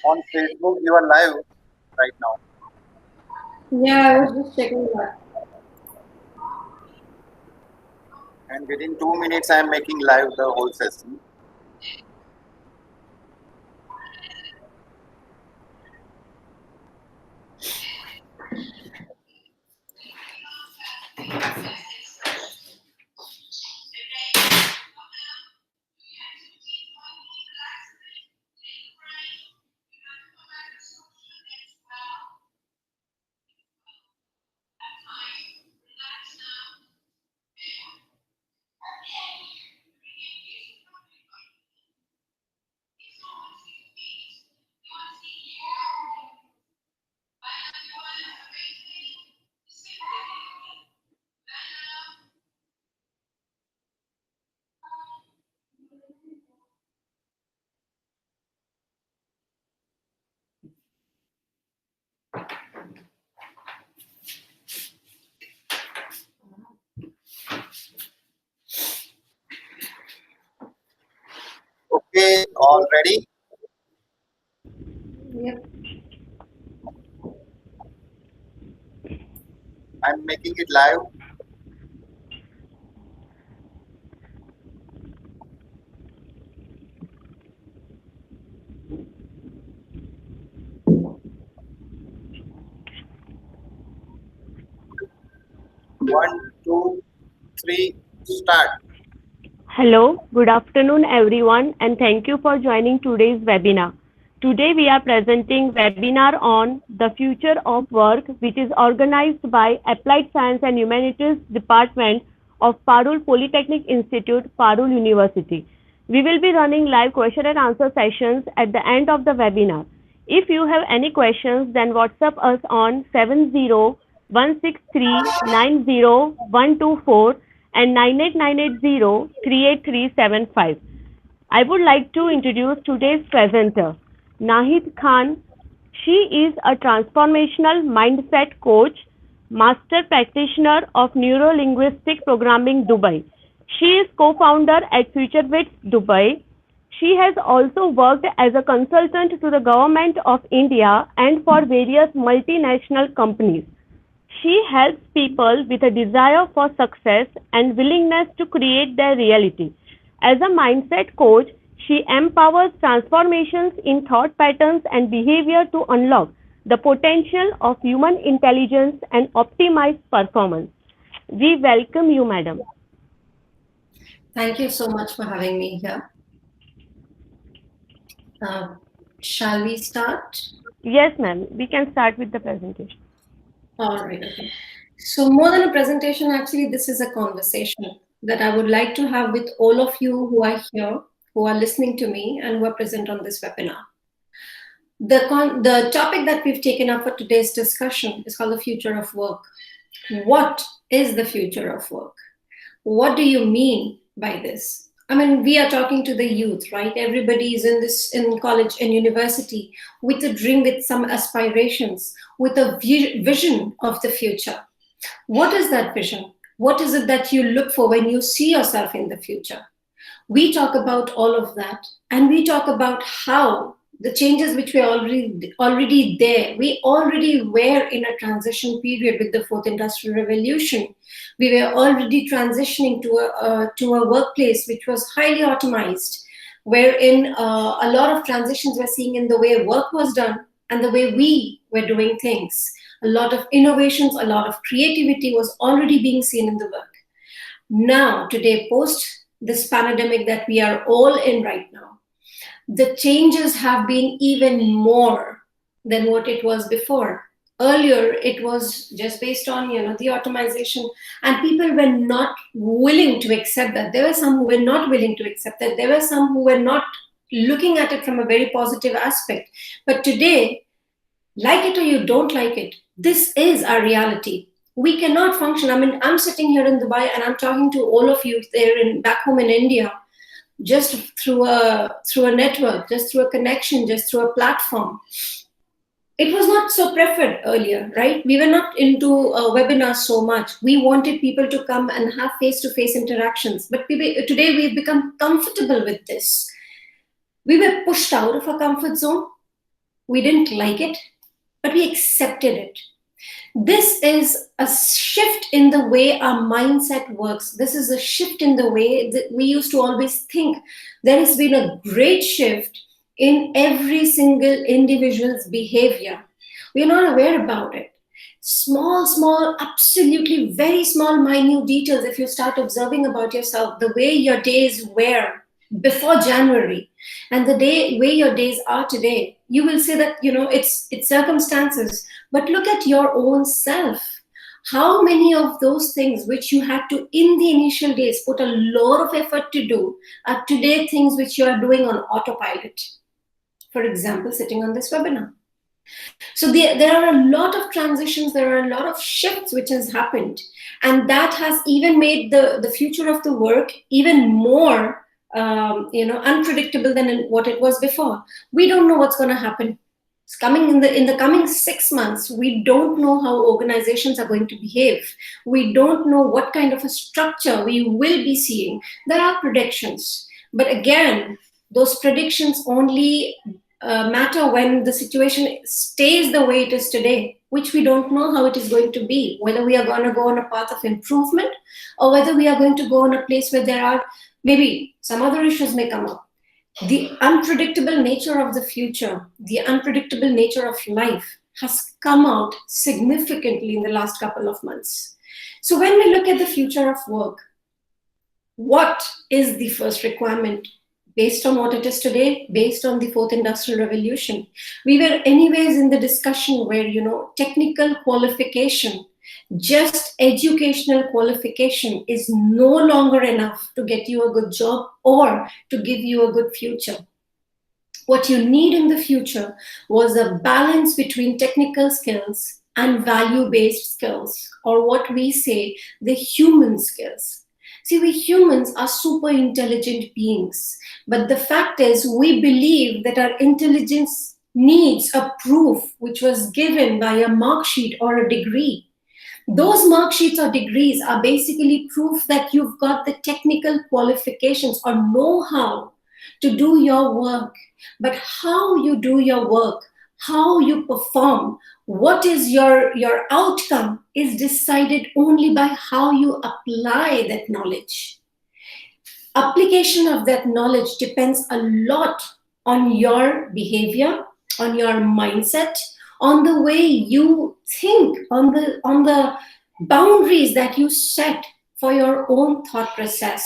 On Facebook, you are live right now. Yeah, I was just checking that. And within 2 minutes, I am making live the whole session. Okay, all ready? Yep. I'm making it live. One, two, three, start. Hello, good afternoon everyone and thank you for joining today's webinar. Today we are presenting webinar on the future of work which is organized by Applied Science and Humanities Department of Parul Polytechnic Institute, Parul University. We will be running live question and answer sessions at the end of the webinar. If you have any questions then WhatsApp us on 70163902124 and 98980 38375. I would like to introduce today's presenter, Nahid Khan. She is a transformational mindset coach, master practitioner of neuro-linguistic programming Dubai. She is co-founder at FutureBits Dubai. She has also worked as a consultant to the Government of India and for various multinational companies. She helps people with a desire for success and willingness to create their reality. As a mindset coach, she empowers transformations in thought patterns and behavior to unlock the potential of human intelligence and optimize performance. We welcome you, madam. Thank you so much for having me here. Uh, shall we start? Yes, ma'am. We can start with the presentation. All right. Okay. So, more than a presentation, actually, this is a conversation that I would like to have with all of you who are here, who are listening to me, and who are present on this webinar. The topic that we've taken up for today's discussion is called the future of work. What is the future of work? What do you mean by this? I mean, we are talking to the youth, right? Everybody is in college and university with a dream, with some aspirations, with a vision of the future. What is that vision? What is it that you look for when you see yourself in the future? We talk about all of that, and we talk about how the changes which were already there. We already were in a transition period with the fourth industrial revolution. We were already transitioning to a workplace which was highly automized, wherein a lot of transitions we're seeing in the way work was done and the way we were doing things. A lot of innovations, a lot of creativity was already being seen in the work. Now, today, post this pandemic that we are all in right now, the changes have been even more than what it was before. Earlier, it was just based on the automation, and people were not willing to accept that. There were some who were not willing to accept that. There were some who were not looking at it from a very positive aspect. But today, like it or you don't like it, this is our reality. We cannot function. I mean, I'm sitting here in Dubai and I'm talking to all of you there in back home in India, just through a network, just through a connection, just through a platform. It was not so preferred earlier, right? We were not into webinars so much. We wanted people to come and have face-to-face interactions. But today we've become comfortable with this. We were pushed out of our comfort zone. We didn't like it, but we accepted it. This is a shift in the way our mindset works. This is a shift in the way that we used to always think. There has been a great shift in every single individual's behavior. We're not aware about it. Small, absolutely very small, minute details, if you start observing about yourself, the way your days were before January and the way your days are today, you will say that, it's circumstances. But look at your own self. How many of those things which you had to, in the initial days, put a lot of effort to do, are today things which you are doing on autopilot? For example, sitting on this webinar. So there are a lot of transitions, there are a lot of shifts which has happened, and that has even made the future of the work even more unpredictable than what it was before. We don't know what's going to happen. It's coming in the coming 6 months. We don't know how organizations are going to behave. We don't know what kind of a structure we will be seeing. There are predictions, but again, those predictions only matter when the situation stays the way it is today, which we don't know how it is going to be, whether we are going to go on a path of improvement or whether we are going to go on a place where there are maybe some other issues may come up. The unpredictable nature of the future, the unpredictable nature of life has come out significantly in the last couple of months. So when we look at the future of work, what is the first requirement? Based on what it is today, based on the fourth industrial revolution, we were anyways in the discussion where, technical qualification, just educational qualification is no longer enough to get you a good job or to give you a good future. What you need in the future was a balance between technical skills and value-based skills, or what we say, the human skills. See, we humans are super intelligent beings, but the fact is we believe that our intelligence needs a proof which was given by a mark sheet or a degree. Those mark sheets or degrees are basically proof that you've got the technical qualifications or know-how to do your work. But how you do your work, how you perform, what is your outcome is decided only by how you apply that knowledge. Application of that knowledge depends a lot on your behavior, on your mindset, on the way you think, on the boundaries that you set for your own thought process.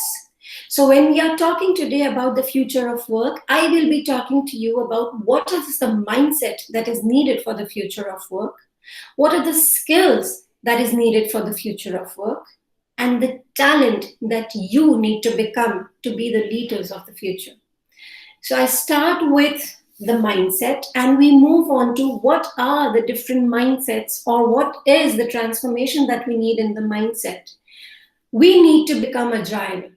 So when we are talking today about the future of work, I will be talking to you about what is the mindset that is needed for the future of work, what are the skills that is needed for the future of work, and the talent that you need to become to be the leaders of the future. So I start with the mindset and we move on to what are the different mindsets or what is the transformation that we need in the mindset. We need to become agile.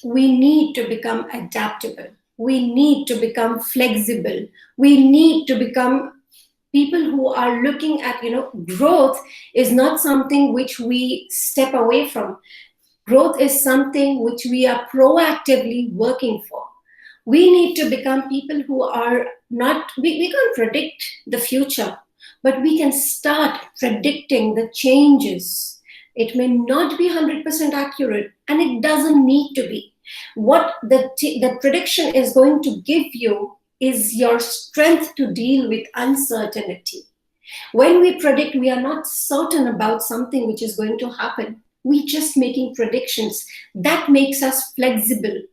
We need to become adaptable. We need to become flexible. We need to become people who are looking at, growth is not something which we step away from. Growth is something which we are proactively working for. We need to become people who are not, we can't predict the future, but we can start predicting the changes. It may not be 100% accurate, and it doesn't need to be. What the prediction is going to give you is your strength to deal with uncertainty. When we predict, we are not certain about something which is going to happen. We're just making predictions. That makes us flexible.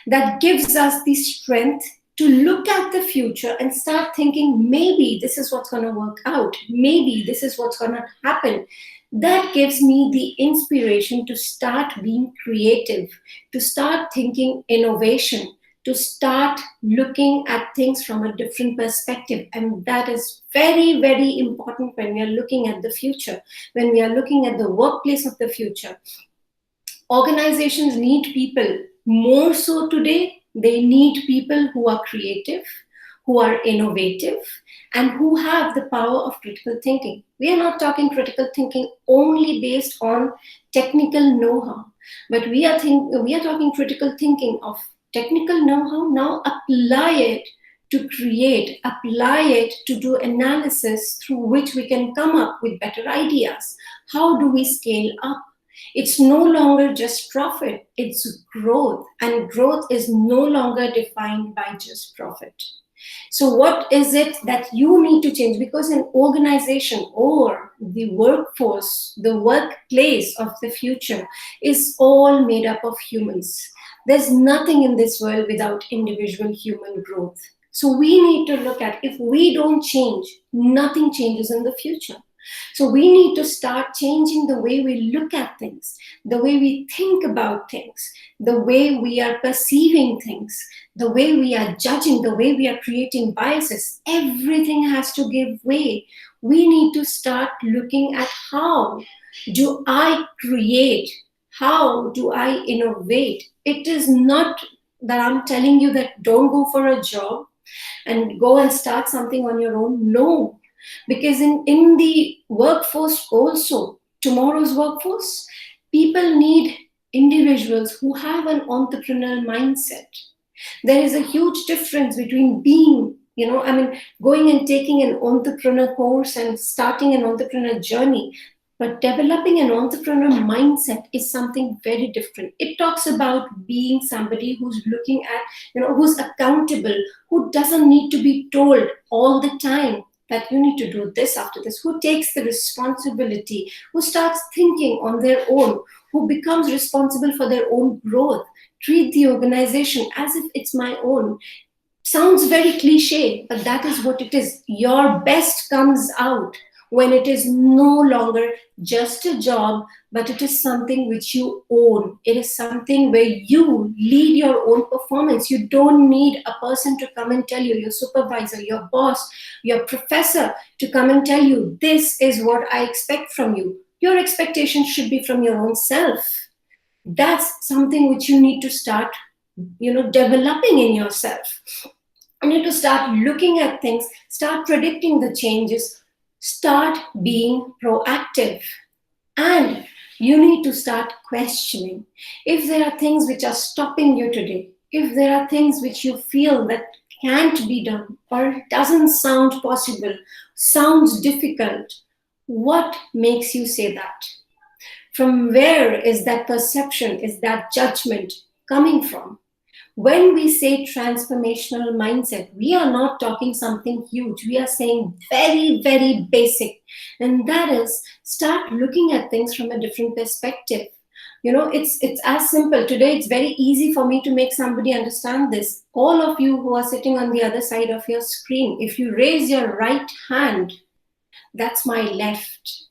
That gives us the strength to look at the future and start thinking, maybe this is what's going to work out. Maybe this is what's going to happen. That gives me the inspiration to start being creative, to start thinking innovation, to start looking at things from a different perspective. And that is very, very important when we are looking at the future, when we are looking at the workplace of the future. Organizations need people more so today. They need people who are creative, who are innovative, and who have the power of critical thinking. We are not talking critical thinking only based on technical know-how, but we are talking critical thinking of technical know-how, now apply it to create, apply it, to do analysis through which we can come up with better ideas. How do we scale up? It's no longer just profit, it's growth. And growth is no longer defined by just profit. So what is it that you need to change? Because an organization or the workforce, the workplace of the future is all made up of humans. There's nothing in this world without individual human growth. So we need to look at, if we don't change, nothing changes in the future. So we need to start changing the way we look at things, the way we think about things, the way we are perceiving things, the way we are judging, the way we are creating biases. Everything has to give way. We need to start looking at, how do I create? How do I innovate? It is not that I'm telling you that don't go for a job and go and start something on your own. No. Because in the workforce also, tomorrow's workforce, people need individuals who have an entrepreneurial mindset. There is a huge difference between being, going and taking an entrepreneur course and starting an entrepreneur journey. But developing an entrepreneur mindset is something very different. It talks about being somebody who's looking at, who's accountable, who doesn't need to be told all the time that you need to do this after this, who takes the responsibility, who starts thinking on their own, who becomes responsible for their own growth, treat the organization as if it's my own. Sounds very cliche, but that is what it is. Your best comes out when it is no longer just a job, but it is something which you own. It is something where you lead your own performance. You don't need a person to come and tell you, your supervisor, your boss, your professor, to come and tell you, this is what I expect from you. Your expectations should be from your own self. That's something which you need to start, developing in yourself. You need to start looking at things, start predicting the changes, start being proactive. And you need to start questioning. If there are things which are stopping you today, if there are things which you feel that can't be done or doesn't sound possible, sounds difficult, what makes you say that? From where is that perception, is that judgment coming from? When we say transformational mindset, we are not talking something huge. We are saying very, very basic. And that is, start looking at things from a different perspective. It's as simple. Today, it's very easy for me to make somebody understand this. All of you who are sitting on the other side of your screen, if you raise your right hand, that's my left.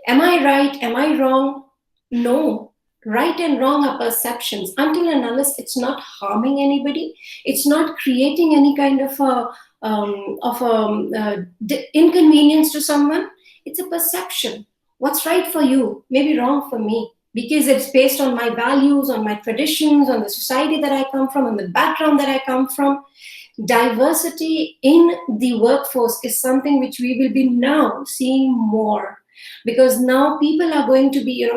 Am I right? Am I wrong? No. Right and wrong are perceptions. Until and unless it's not harming anybody, it's not creating any kind of inconvenience to someone, it's a perception. What's right for you may be wrong for me, because it's based on my values, on my traditions, on the society that I come from, on the background that I come from. Diversity in the workforce is something which we will be now seeing more, because now people are going to be,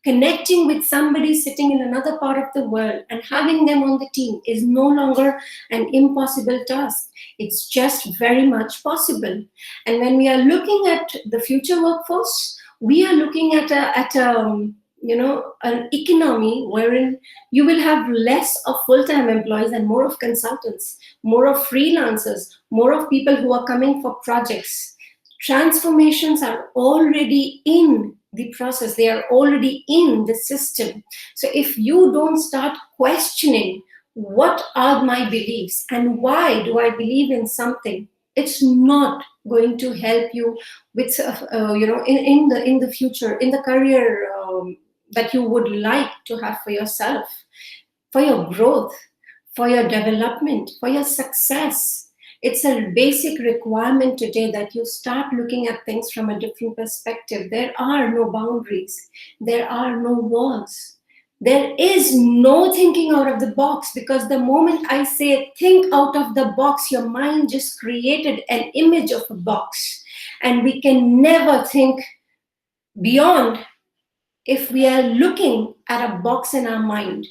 connecting with somebody sitting in another part of the world and having them on the team is no longer an impossible task. It's just very much possible. And when we are looking at the future workforce, we are looking at an economy wherein you will have less of full-time employees and more of consultants, more of freelancers, more of people who are coming for projects. Transformations are already in the process. They are already in the system. So if you don't start questioning, what are my beliefs and why do I believe in something, it's not going to help you with, in the future, in the career that you would like to have for yourself, for your growth, for your development, for your success. It's a basic requirement today that you start looking at things from a different perspective. There are no boundaries. There are no walls. There is no thinking out of the box, because the moment I say think out of the box, your mind just created an image of a box. And we can never think beyond if we are looking at a box in our mind.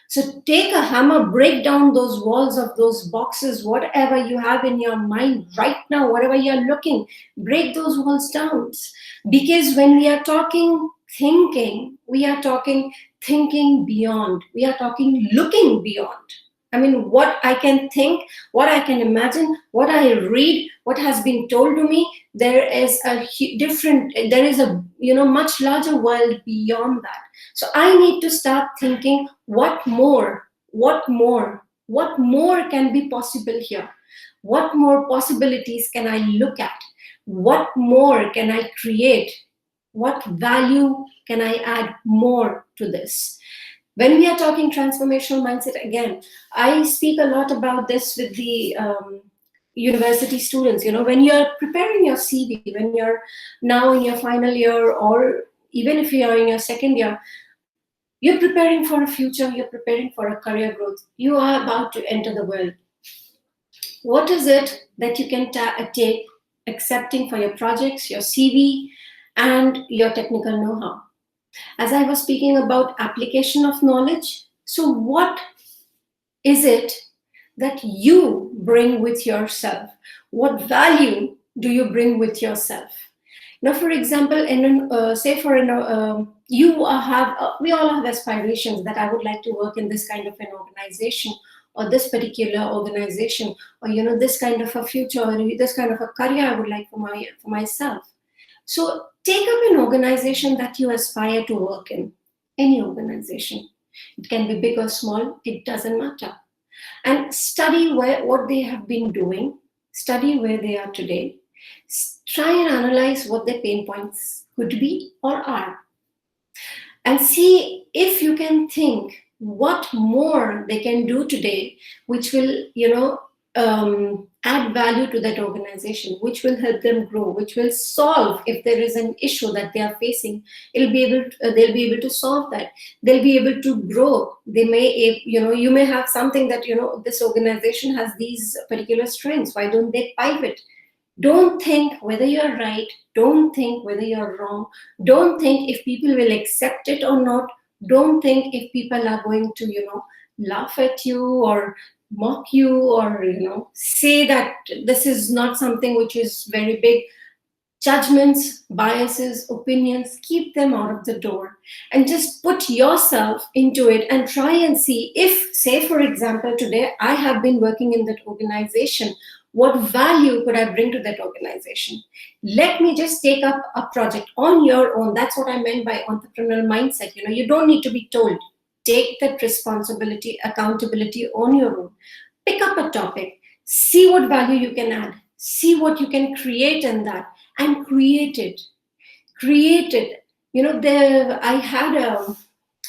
So take a hammer, break down those walls of those boxes, whatever you have in your mind right now, whatever you're looking, break those walls down. Because when we are talking thinking, we are talking thinking beyond, we are talking looking beyond. I mean, what I can think, what I can imagine, what I read, what has been told to me, there is a there is a, much larger world beyond that. So I need to start thinking, what more, what more can be possible here? What more possibilities can I look at? What more can I create? What value can I add more to this? When we are talking transformational mindset, again, I speak a lot about this with the university students. When you're preparing your CV, when you're now in your final year, or even if you are in your second year, you're preparing for a future, you're preparing for a career growth, you are about to enter the world. What is it that you can take accepting for your projects, your CV, and your technical know-how? As I was speaking about application of knowledge, so what is it that you bring with yourself? What value do you bring with yourself? Now, for example, we all have aspirations that I would like to work in this kind of an organization, or this particular organization, or this kind of a future, or this kind of a career I would like for myself. So take up an organization that you aspire to work in, any organization. It can be big or small, it doesn't matter. And study what they have been doing, study where they are today, try and analyze what their pain points could be or are. And see if you can think what more they can do today, which will, add value to that organization, which will help them grow, which will solve, if there is an issue that they are facing, they'll be able to solve that. They'll be able to grow. They may, you may have something that, this organization has these particular strengths. Why don't they pivot? Don't think whether you're right. Don't think whether you're wrong. Don't think if people will accept it or not. Don't think if people are going to, laugh at you or mock you, or say that this is not something which is very big. Judgments, biases, opinions, keep them out of the door, and just put yourself into it and try and see if, say for example, today I have been working in that organization, what value could I bring to that organization? Let me just take up a project on your own. That's what I meant by entrepreneurial mindset. You don't need to be told. Take that responsibility, accountability on your own. Pick up a topic, see what value you can add, see what you can create in that, and create it. Create it. I had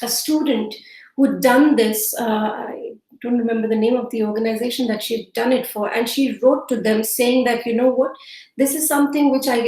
a student who'd done this. I don't remember the name of the organization that she'd done it for, and she wrote to them saying that, this is something which I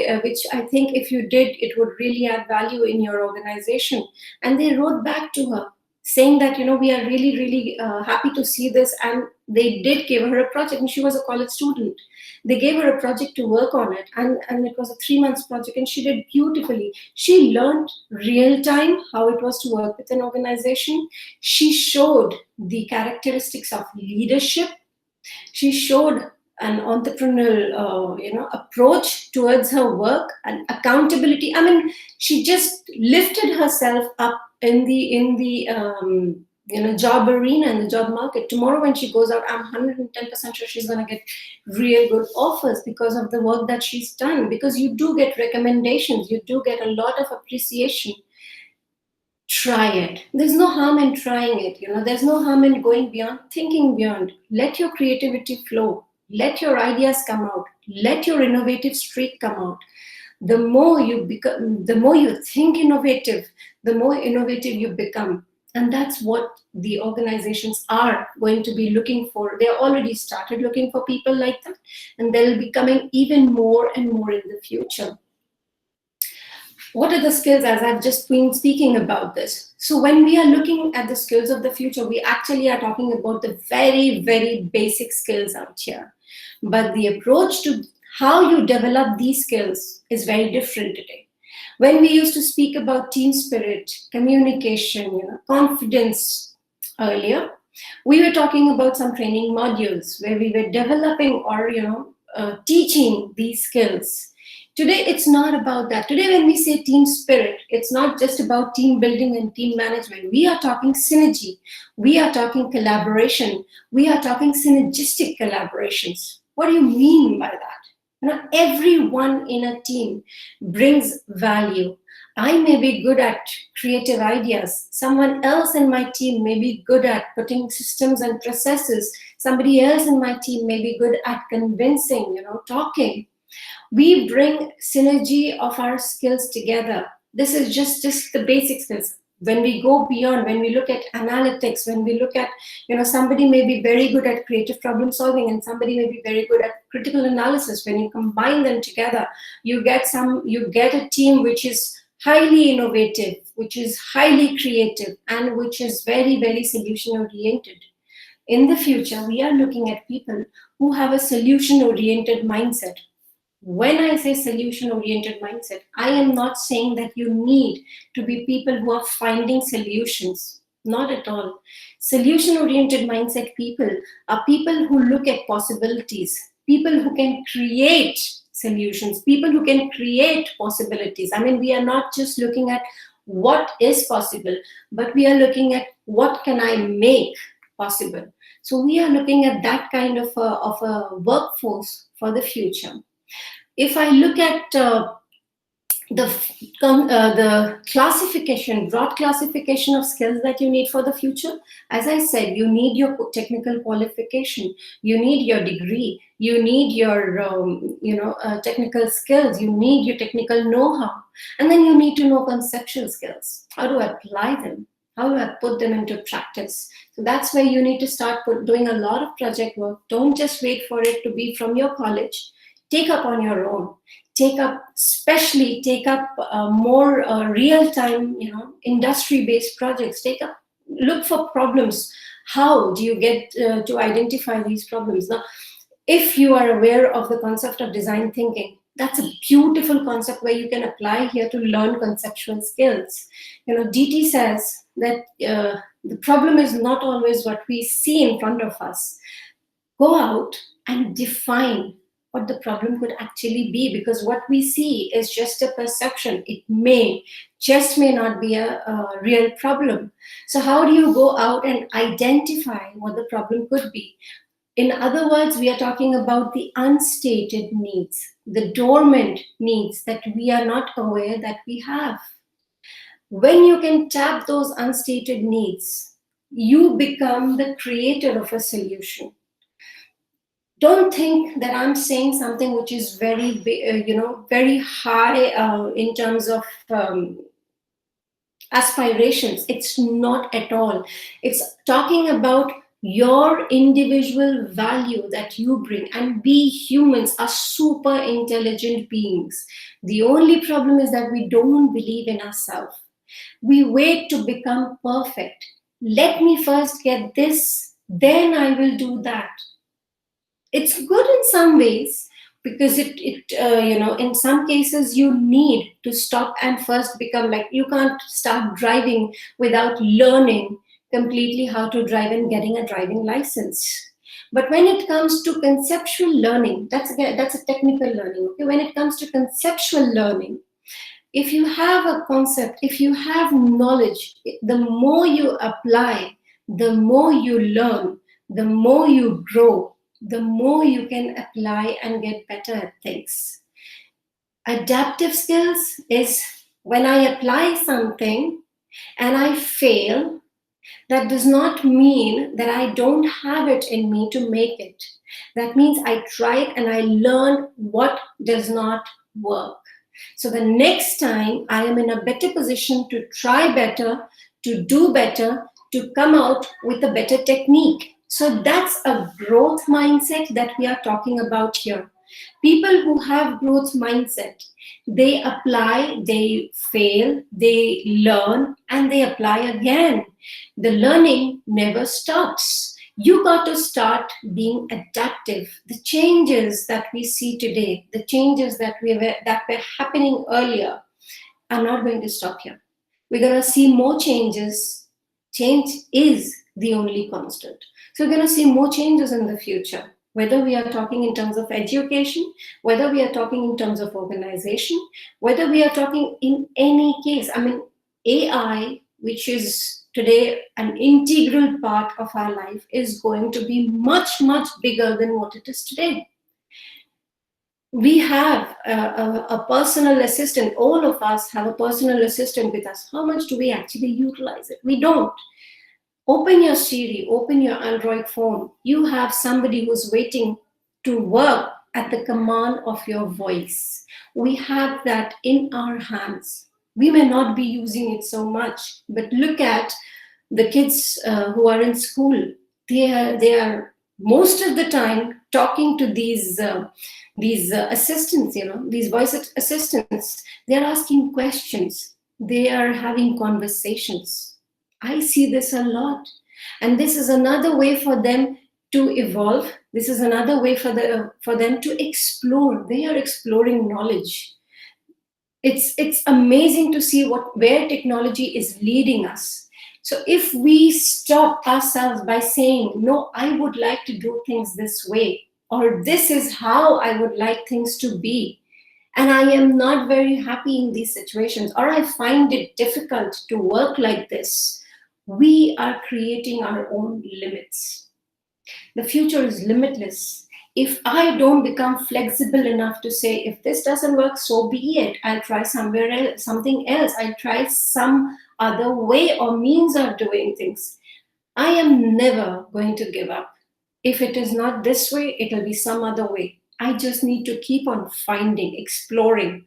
think if you did, it would really add value in your organization. And they wrote back to her saying that, we are really, really happy to see this. And they did give her a project, and she was a college student. They gave her a project to work on it, and it was a 3-month project, and she did beautifully. She learned real time how it was to work with an organization. She showed the characteristics of leadership. She showed an entrepreneurial, approach towards her work and accountability. I mean, she just lifted herself up in the job arena and the job market. Tomorrow when she goes out, I'm 110% sure she's going to get real good offers because of the work that she's done. Because you do get recommendations, you do get a lot of appreciation. Try it. There's no harm in trying it. There's no harm in going beyond, thinking beyond. Let your creativity flow. Let your ideas come out. Let your innovative streak come out. The more you think innovative, the more innovative you become. And that's what the organizations are going to be looking for. They already started looking for people like that, and they'll be coming even more and more in the future. What are the skills, as I've just been speaking about this? So when we are looking at the skills of the future, we actually are talking about the very, very basic skills out here. But the approach to how you develop these skills is very different today. When we used to speak about team spirit, communication, confidence, earlier, we were talking about some training modules where we were developing or teaching these skills. Today, it's not about that. Today, when we say team spirit, it's not just about team building and team management. We are talking synergy. We are talking collaboration. We are talking synergistic collaborations. What do you mean by that? Everyone in a team brings value. I may be good at creative ideas. Someone else in my team may be good at putting systems and processes. Somebody else in my team may be good at convincing, talking. We bring synergy of our skills together. This is just the basic skills. When we go beyond, when we look at analytics, when we look at, somebody may be very good at creative problem solving and somebody may be very good at critical analysis. When you combine them together, you get a team which is highly innovative, which is highly creative, and which is very, very solution oriented. In the future, we are looking at people who have a solution oriented mindset. When I say solution oriented mindset, I am not saying that you need to be people who are finding solutions. Not at all. Solution oriented mindset people are people who look at possibilities, people who can create solutions, people who can create possibilities. I mean, we are not just looking at what is possible, but we are looking at what can I make possible. So we are looking at that kind of a workforce for the future. If I look at the classification, broad classification of skills that you need for the future, as I said, you need your technical qualification, you need your degree, you need your technical skills, you need your technical know-how, and then you need to know conceptual skills. How do I apply them? How do I put them into practice? So that's where you need to start doing a lot of project work. Don't just wait for it to be from your college. Take up on your own. Take up more real-time, industry-based projects. Look for problems. How do you get to identify these problems? Now, if you are aware of the concept of design thinking, that's a beautiful concept where you can apply here to learn conceptual skills. DT says that the problem is not always what we see in front of us. Go out and define what the problem could actually be, because what we see is just a perception. It may not be a real problem. So how do you go out and identify what the problem could be? In other words, we are talking about the unstated needs, the dormant needs that we are not aware that we have. When you can tap those unstated needs, you become the creator of a solution. Don't think that I'm saying something which is very, very high in terms of aspirations. It's not at all. It's talking about your individual value that you bring. And we humans are super intelligent beings. The only problem is that we don't believe in ourselves. We wait to become perfect. Let me first get this, then I will do that. It's good in some ways, because in some cases you need to stop and first become, like, you can't start driving without learning completely how to drive and getting a driving license. But when it comes to conceptual learning, that's a technical learning. Okay? When it comes to conceptual learning, if you have a concept, if you have knowledge, the more you apply, the more you learn, the more you grow, the more you can apply and get better at things. Adaptive skills is when I apply something and I fail, that does not mean that I don't have it in me to make it. That means I try it and I learn what does not work. So the next time I am in a better position to try better, to do better, to come out with a better technique. So that's a growth mindset that we are talking about here. People who have growth mindset, they apply, they fail, they learn, and they apply again. The learning never stops. You got to start being adaptive. The changes that we see today, the changes that were happening earlier, are not going to stop here. We're going to see more changes. Change is the only constant. So we're going to see more changes in the future, whether we are talking in terms of education, whether we are talking in terms of organization, whether we are talking in any case. I mean, AI, which is today an integral part of our life, is going to be much, much bigger than what it is today. We have a personal assistant. All of us have a personal assistant with us. How much do we actually utilize it? We don't. Open your Siri, open your Android phone. You have somebody who's waiting to work at the command of your voice. We have that in our hands. We may not be using it so much, but look at the kids who are in school. They are most of the time talking to these assistants, these voice assistants. They're asking questions. They are having conversations. I see this a lot. And this is another way for them to evolve. This is another way for them to explore. They are exploring knowledge. It's amazing to see where technology is leading us. So if we stop ourselves by saying, no, I would like to do things this way, or this is how I would like things to be, and I am not very happy in these situations, or I find it difficult to work like this, we are creating our own limits. The future is limitless. If I don't become flexible enough to say, if this doesn't work, so be it. I'll try somewhere else, something else. I'll try some other way or means of doing things. I am never going to give up. If it is not this way, it'll be some other way. I just need to keep on finding, exploring.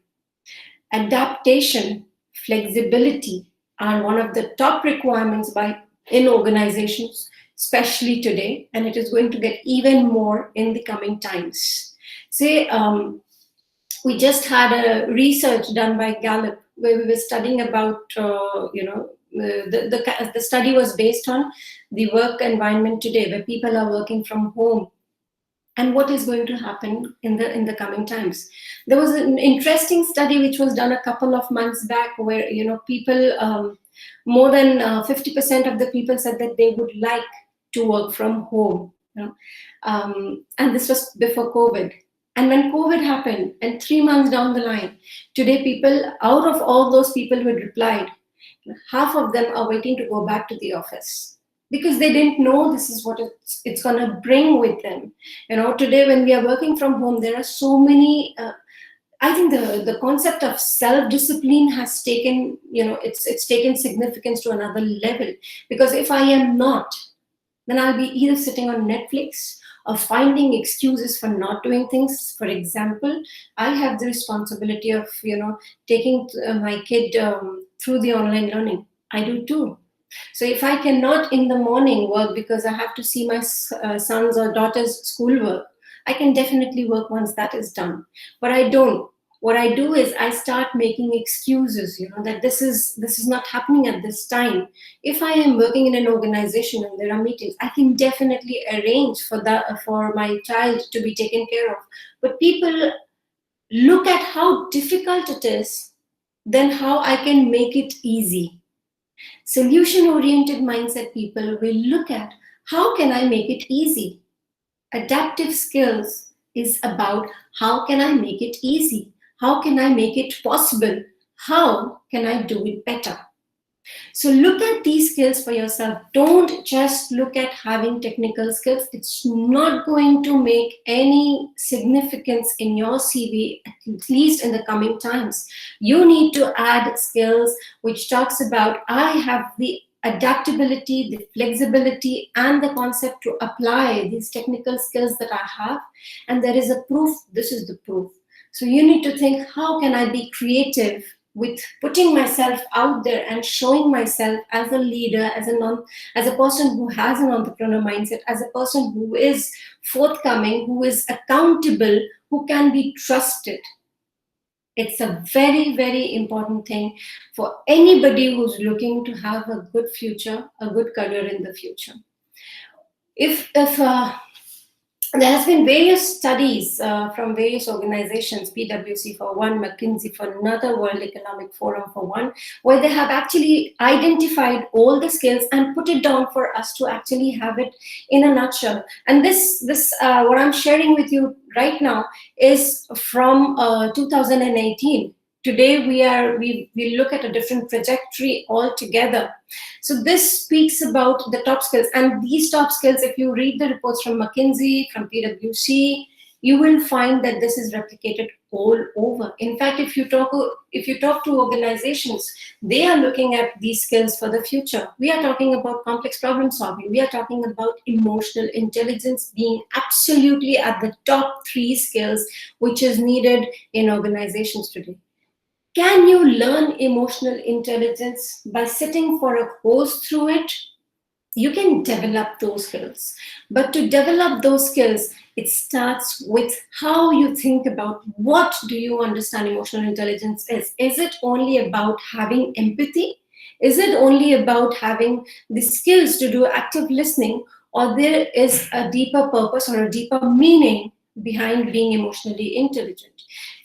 Adaptation, flexibility are one of the top requirements in organizations, especially today, and it is going to get even more in the coming times. Say, we just had a research done by Gallup where we were studying about, the study was based on the work environment today, where people are working from home, and what is going to happen in the coming times. There was an interesting study which was done a couple of months back, where people, more than 50% of the people said that they would like to work from home. And this was before COVID. And when COVID happened, and 3 months down the line, today people, out of all those people who had replied, half of them are waiting to go back to the office because they didn't know this is what it's going to bring with them. Today when we are working from home, there are so many, I think the concept of self-discipline has taken, it's taken significance to another level, because if I am not, then I'll be either sitting on Netflix or finding excuses for not doing things. For example, I have the responsibility of, taking my kid through the online learning. I do too. So if I cannot in the morning work because I have to see my son's or daughter's schoolwork, I can definitely work once that is done. But I don't. What I do is I start making excuses, that this is not happening at this time. If I am working in an organization and there are meetings, I can definitely arrange for my child to be taken care of. But people look at how difficult it is, then how I can make it easy. Solution-oriented mindset people will look at how can I make it easy. Adaptive skills is about how can I make it easy? How can I make it possible? How can I do it better? So look at these skills for yourself. Don't just look at having technical skills. It's not going to make any significance in your CV, at least in the coming times. You need to add skills which talks about I have the adaptability, the flexibility, and the concept to apply these technical skills that I have. And there is a proof. This is the proof. So you need to think, how can I be creative with putting myself out there and showing myself as a leader, as a person who has an entrepreneur mindset, as a person who is forthcoming, who is accountable, who can be trusted. It's a very, very important thing for anybody who's looking to have a good future, a good career in the future. If There has been various studies from various organizations, PwC for one, McKinsey for another, World Economic Forum for one, where they have actually identified all the skills and put it down for us to actually have it in a nutshell. And this what I'm sharing with you right now is from 2018. Today we look at a different trajectory altogether. So this speaks about the top skills, and these top skills, if you read the reports from McKinsey, from PwC, you will find that this is replicated all over. In fact, if you talk to organizations, they are looking at these skills for the future. We are talking about complex problem solving. We are talking about emotional intelligence being absolutely at the top 3 skills which is needed in organizations today. Can you learn emotional intelligence by sitting for a course through it? You can develop those skills. But to develop those skills, it starts with how you think about what do you understand emotional intelligence is. Is it only about having empathy? Is it only about having the skills to do active listening? Or there is a deeper purpose or a deeper meaning behind being emotionally intelligent?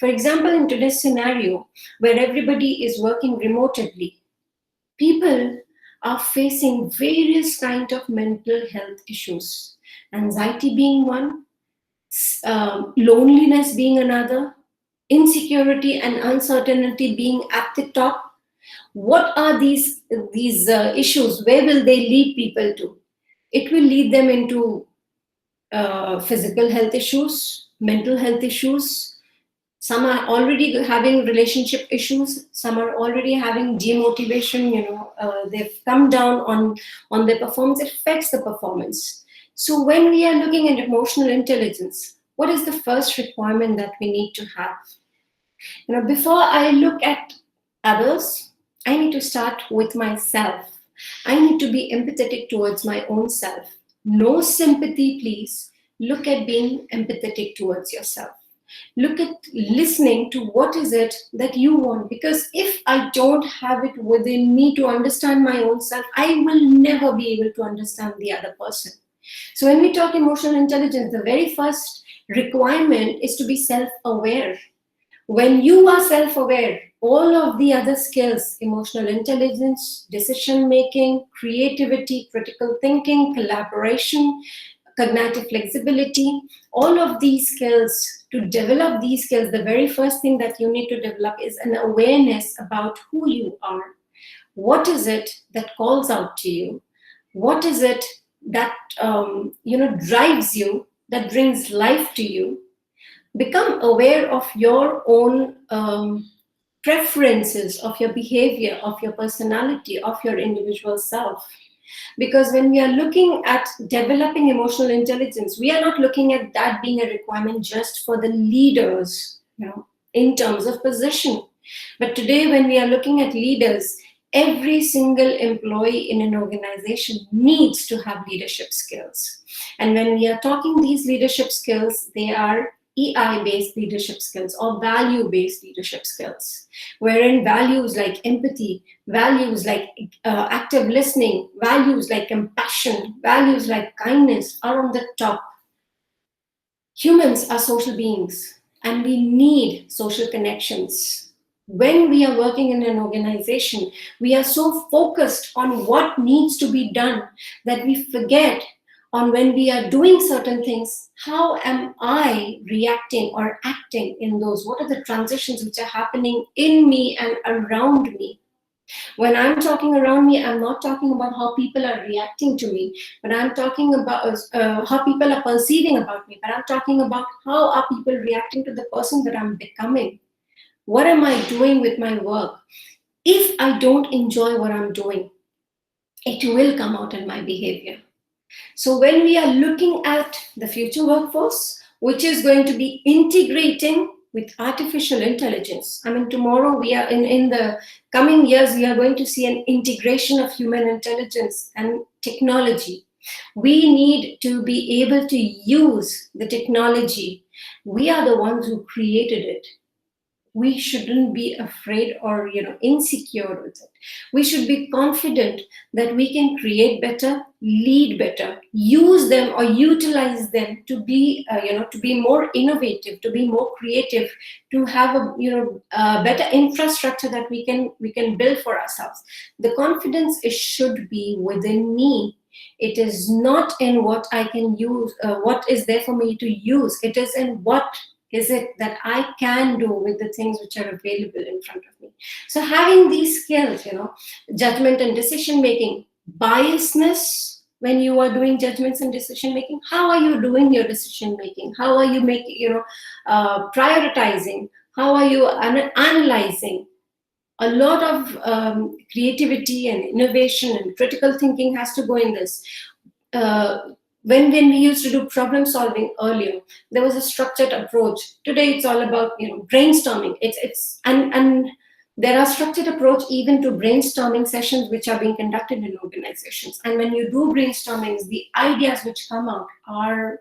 For example, in today's scenario, where everybody is working remotely, people are facing various kinds of mental health issues. Anxiety being one, loneliness being another, insecurity and uncertainty being at the top. What are these issues? Where will they lead people to? It will lead them into physical health issues, mental health issues. Some are already having relationship issues. Some are already having demotivation. They've come down on their performance. It affects the performance. So when we are looking at emotional intelligence, what is the first requirement that we need to have? Before I look at others, I need to start with myself. I need to be empathetic towards my own self. No sympathy, please. Look at being empathetic towards yourself. Look at listening to what is it that you want, because if I don't have it within me to understand my own self, I will never be able to understand the other person. So when we talk emotional intelligence, the very first requirement is to be self-aware. When you are self-aware, all of the other skills, emotional intelligence, decision making, creativity, critical thinking, collaboration, cognitive flexibility, all of these skills, to develop these skills, the very first thing that you need to develop is an awareness about who you are. What is it that calls out to you? What is it that drives you, that brings life to you? Become aware of your own preferences, of your behavior, of your personality, of your individual self. Because when we are looking at developing emotional intelligence, we are not looking at that being a requirement just for the leaders, in terms of position. But today, when we are looking at leaders, every single employee in an organization needs to have leadership skills. And when we are talking these leadership skills, they are EI-based leadership skills or value-based leadership skills, wherein values like empathy, values like active listening, values like compassion, values like kindness are on the top. Humans are social beings and we need social connections. When we are working in an organization, we are so focused on what needs to be done that we forget on when we are doing certain things, how am I reacting or acting in those? What are the transitions which are happening in me and around me? When I'm talking around me, I'm not talking about how people are reacting to me, but I'm talking about how people are perceiving about me, but I'm talking about how are people reacting to the person that I'm becoming. What am I doing with my work? If I don't enjoy what I'm doing, it will come out in my behavior. So when we are looking at the future workforce, which is going to be integrating with artificial intelligence, tomorrow we are in the coming years, we are going to see an integration of human intelligence and technology. We need to be able to use the technology. We are the ones who created it. we shouldn't be afraid or insecure with it. We should be confident that we can create better, lead better, use them or utilize them to be to be more innovative, to be more creative, to have a better infrastructure that we can build for ourselves. The confidence should be within me. It is not in what I can use, what is there for me to use. It is in what is it that I can do with the things which are available in front of me. So having these skills, judgment and decision making, biasness when you are doing judgments and decision making, how are you doing your decision making? How are you making, prioritizing? How are you analyzing? A lot of creativity and innovation and critical thinking has to go in this. When we used to do problem solving earlier, there was a structured approach. Today it's all about brainstorming. And there are structured approach even to brainstorming sessions which are being conducted in organizations. And when you do brainstormings, the ideas which come out are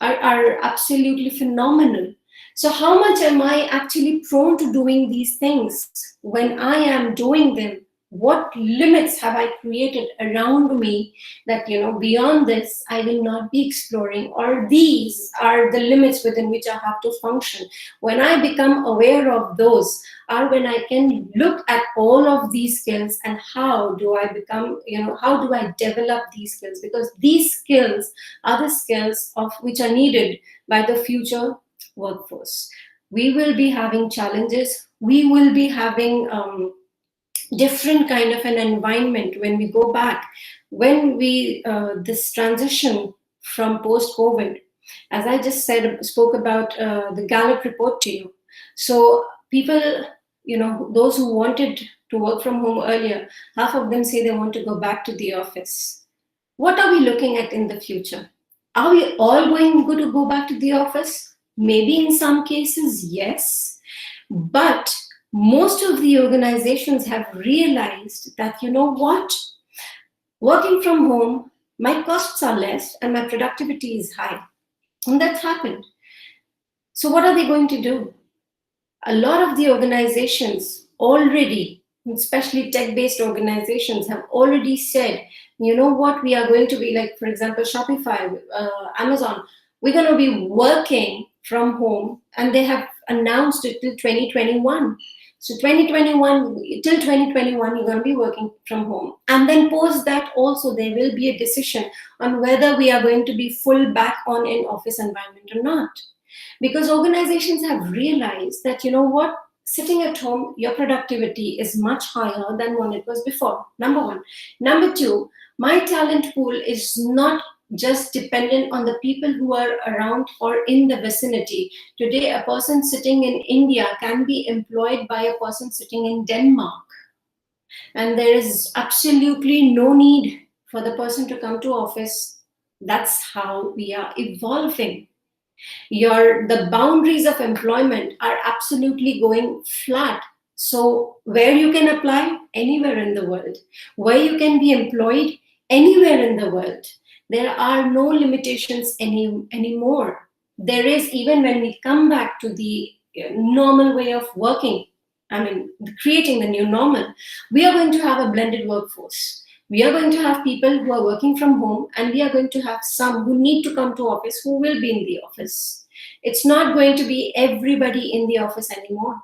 absolutely phenomenal. So how much am I actually prone to doing these things? When I am doing them, what limits have I created around me that, beyond this, I will not be exploring, or these are the limits within which I have to function. When I become aware of those, or when I can look at all of these skills and how do I become, how do I develop these skills? Because these skills are the skills of which are needed by the future workforce. We will be having challenges. We will be having different kind of an environment when we go back. When we this transition from post-COVID, as I just spoke about the Gallup report to you. So people, those who wanted to work from home earlier, half of them say they want to go back to the office. What are we looking at in the future? Are we all going to go back to the office? Maybe in some cases, yes. But most of the organizations have realized that, working from home, my costs are less and my productivity is high. And that's happened. So what are they going to do? A lot of the organizations already, especially tech-based organizations, have already said, we are going to be like, for example, Shopify, Amazon, we're going to be working from home, and they have announced it till 2021. So till 2021, you're going to be working from home. And then post that also, there will be a decision on whether we are going to be full back on an office environment or not. Because organizations have realized that, sitting at home, your productivity is much higher than when it was before, number one. Number two, my talent pool is not just dependent on the people who are around or in the vicinity. Today, a person sitting in India can be employed by a person sitting in Denmark. And there is absolutely no need for the person to come to office. That's how we are evolving. The boundaries of employment are absolutely going flat. So where you can apply, anywhere in the world. Where you can be employed, anywhere in the world. There are no limitations anymore. There is, even when we come back to the normal way of working, creating the new normal, we are going to have a blended workforce. We are going to have people who are working from home, and we are going to have some who need to come to office who will be in the office. It's not going to be everybody in the office anymore.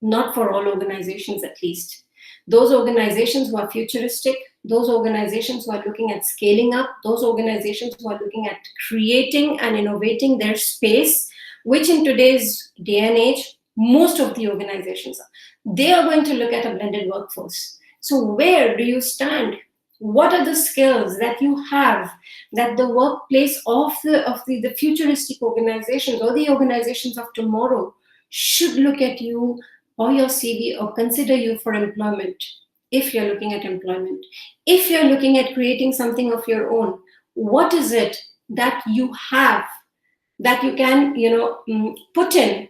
Not for all organizations, at least. Those organizations who are futuristic, those organizations who are looking at scaling up, those organizations who are looking at creating and innovating their space, which in today's day and age, most of the organizations are. They are going to look at a blended workforce. So where do you stand? What are the skills that you have that the workplace of the futuristic organizations or the organizations of tomorrow should look at you or your CV or consider you for employment? If you're looking at employment, if you're looking at creating something of your own, what is it that you have that you can, put in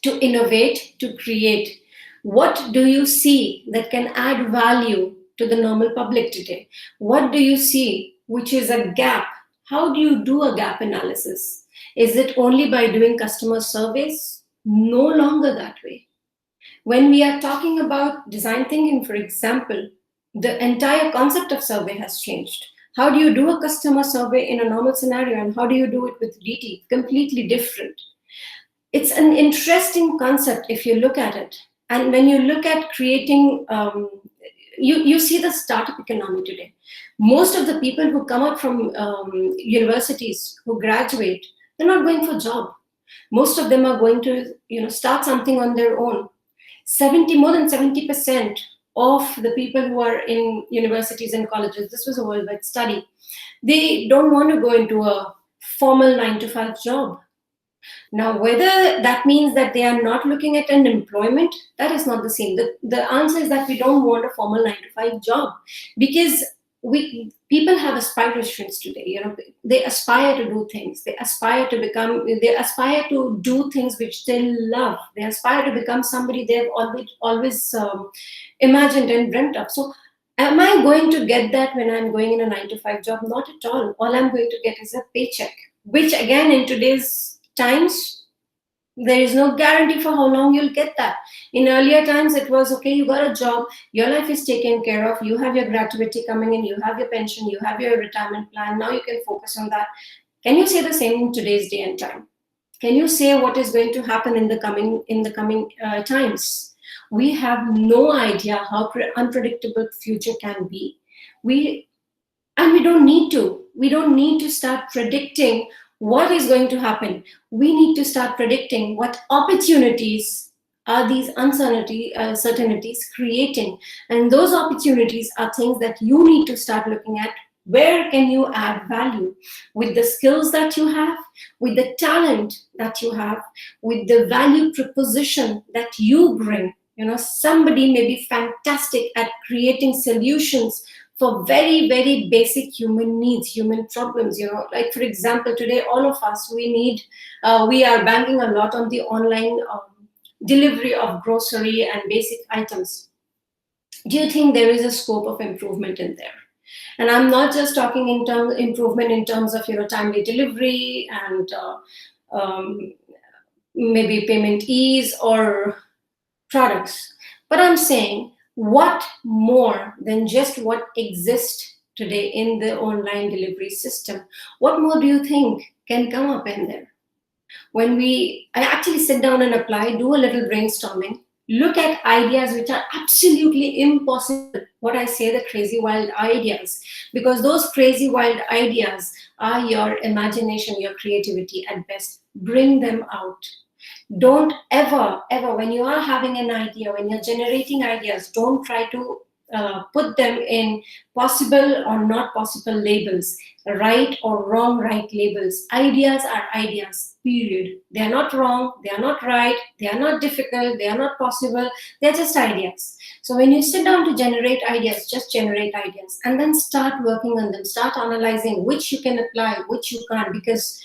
to innovate, to create? What do you see that can add value to the normal public today? What do you see which is a gap? How do you do a gap analysis? Is it only by doing customer surveys? No longer that way. When we are talking about design thinking, for example, the entire concept of survey has changed. How do you do a customer survey in a normal scenario, and how do you do it with DT? Completely different. It's an interesting concept if you look at it. And when you look at creating, you see the startup economy today. Most of the people who come out from universities, who graduate, they're not going for a job. Most of them are going to start something on their own. More than 70% of the people who are in universities and colleges, this was a worldwide study, they don't want to go into a formal 9-to-5 job. Now, whether that means that they are not looking at an employment, that is not the same. The answer is that we don't want a formal 9-to-5 job, because people have aspirations today. They aspire to do things. They aspire to do things which they love. They aspire to become somebody they've always imagined and dreamt of. So, am I going to get that when I'm going in a 9-to-5 job? Not at all. All I'm going to get is a paycheck, which again, in today's times, there is no guarantee for how long you'll get that. In earlier times, it was okay, you got a job, your life is taken care of, you have your gratuity coming in, you have your pension, you have your retirement plan, now you can focus on that. Can you say the same in today's day and time? Can you say what is going to happen in the coming times? We have no idea how unpredictable future can be. We don't need to. We don't need to start predicting what is going to happen. We need to start predicting what opportunities are these uncertainties creating. And those opportunities are things that you need to start looking at. Where can you add value with the skills that you have, with the talent that you have, with the value proposition that you bring? Somebody may be fantastic at creating solutions for very, very basic human needs, human problems. Like for example, today, all of us, we are banking a lot on the online delivery of grocery and basic items. Do you think there is a scope of improvement in there? And I'm not just talking improvement in terms of timely delivery and maybe payment ease or products, but I'm saying, what more than just what exists today in the online delivery system? What more do you think can come up in there? When I actually sit down and apply, do a little brainstorming, look at ideas which are absolutely impossible. What I say, the crazy wild ideas, because those crazy wild ideas are your imagination, your creativity at best. Bring them out. Don't ever, when you are having an idea, when you're generating ideas, don't try to put them in possible or not possible labels, right or wrong right labels. Ideas are ideas, period. They are not wrong, they are not right, they are not difficult, they are not possible, they're just ideas. So when you sit down to generate ideas, just generate ideas and then start working on them, start analyzing which you can apply, which you can't, because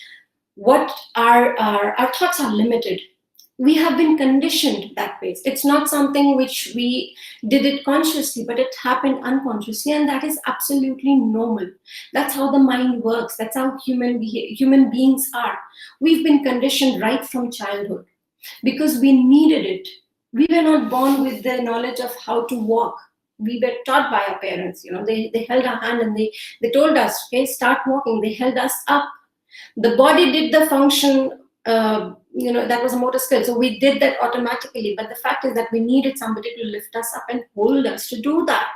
what our thoughts are limited. We have been conditioned that way. It's not something which we did it consciously, but it happened unconsciously, and that is absolutely normal. That's how the mind works. That's how human beings are. We've been conditioned right from childhood because we needed it. We were not born with the knowledge of how to walk. We were taught by our parents. They held our hand and they told us, okay, start walking. They held us up. The body did the function. That was a motor skill, so we did that automatically, but the fact is that we needed somebody to lift us up and hold us to do that.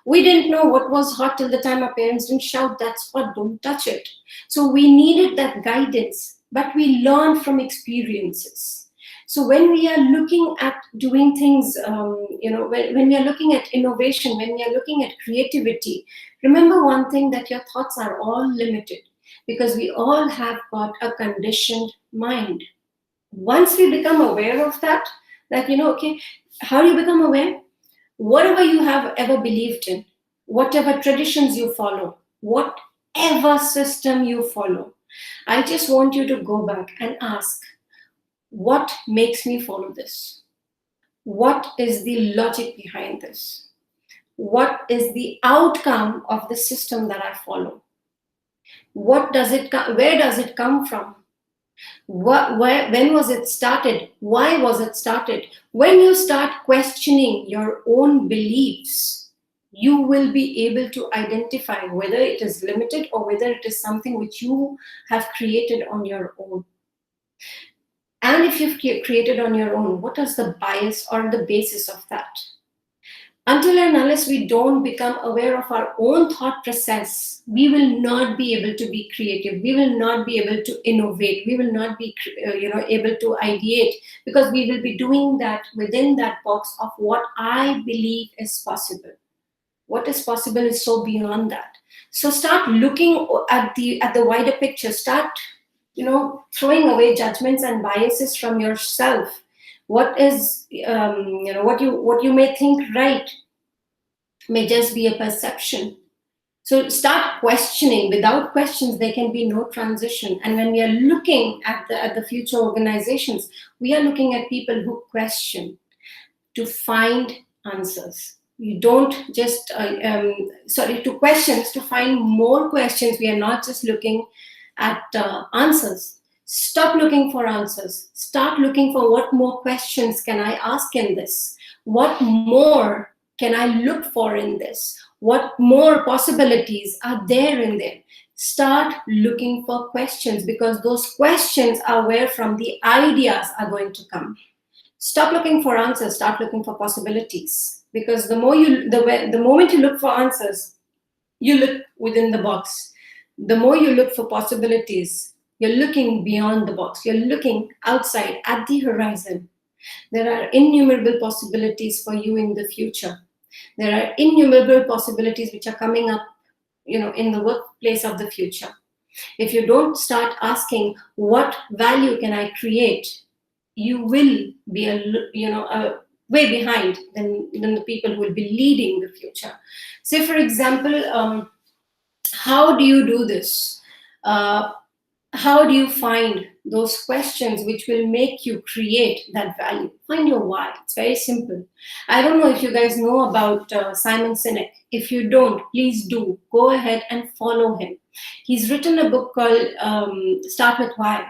We didn't know what was hot till the time our parents didn't shout, that's hot, don't touch it. So we needed that guidance, but we learned from experiences. So when we are looking at doing things, when we are looking at innovation, when we are looking at creativity, remember one thing, that your thoughts are all limited, because we all have got a conditioned mind. Once we become aware of that, okay, how do you become aware? Whatever you have ever believed in, whatever traditions you follow, whatever system you follow, I just want you to go back and ask, what makes me follow this? What is the logic behind this? What is the outcome of the system that I follow? Where does it come from? When was it started? Why was it started? When you start questioning your own beliefs, you will be able to identify whether it is limited or whether it is something which you have created on your own. And if you've created on your own, what is the bias or the basis of that? Until and unless we don't become aware of our own thought process, we will not be able to be creative. We will not be able to innovate. We will not be, able to ideate, because we will be doing that within that box of what I believe is possible. What is possible is so beyond that. So start looking at the wider picture. Start, throwing away judgments and biases from yourself. What is, what you may think right may just be a perception. So start questioning. Without questions, there can be no transition. And when we are looking at the future organizations, we are looking at people who question to find answers. You don't just to questions to find more questions. We are not just looking at answers. Stop looking for answers. Start looking for what more questions can I ask in this? What more can I look for in this? What more possibilities are there in there? Start looking for questions, because those questions are where from the ideas are going to come. Stop looking for answers, start looking for possibilities. Because the moment you look for answers, you look within the box. The more you look for possibilities, you're looking beyond the box. You're looking outside at the horizon. There are innumerable possibilities for you in the future. There are innumerable possibilities which are coming up, in the workplace of the future. If you don't start asking what value can I create, you will be way behind than the people who will be leading the future. Say, for example, how do you do this? How do you find those questions which will make you create that value? Find your why. It's very simple. I don't know if you guys know about Simon Sinek. If you don't, please do. Go ahead and follow him. He's written a book called Start With Why.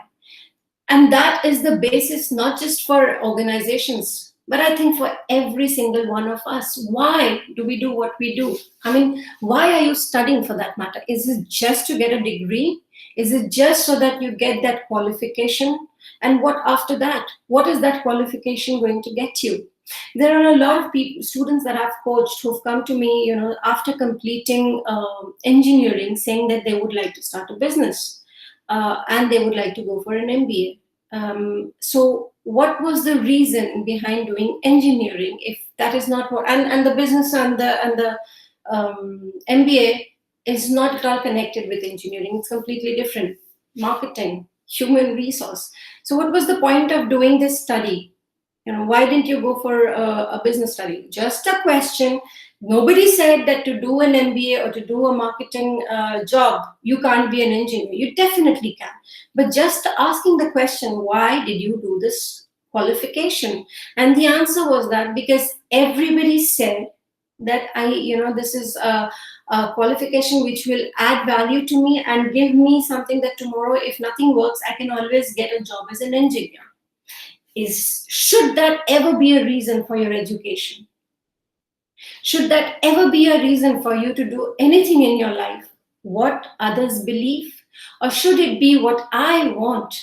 And that is the basis, not just for organizations, but I think for every single one of us. Why do we do what we do? I mean, why are you studying, for that matter? Is it just to get a degree? Is it just so that you get that qualification? And what after that? What is that qualification going to get you? There are a lot of people, students that I've coached, who've come to me, after completing engineering, saying that they would like to start a business. And they would like to go for an MBA. So what was the reason behind doing engineering if that is not what, and the business and the MBA is not at all connected with engineering. It's completely different. Marketing, human resource. So what was the point of doing this study? Why didn't you go for a business study? Just a question. Nobody said that to do an MBA or to do a marketing job, you can't be an engineer. You definitely can. But just asking the question, why did you do this qualification? And the answer was that because everybody said that this is a qualification which will add value to me and give me something that tomorrow, if nothing works, I can always get a job as an engineer. Should that ever be a reason for your education? Should that ever be a reason for you to do anything in your life? What others believe? Or should it be what I want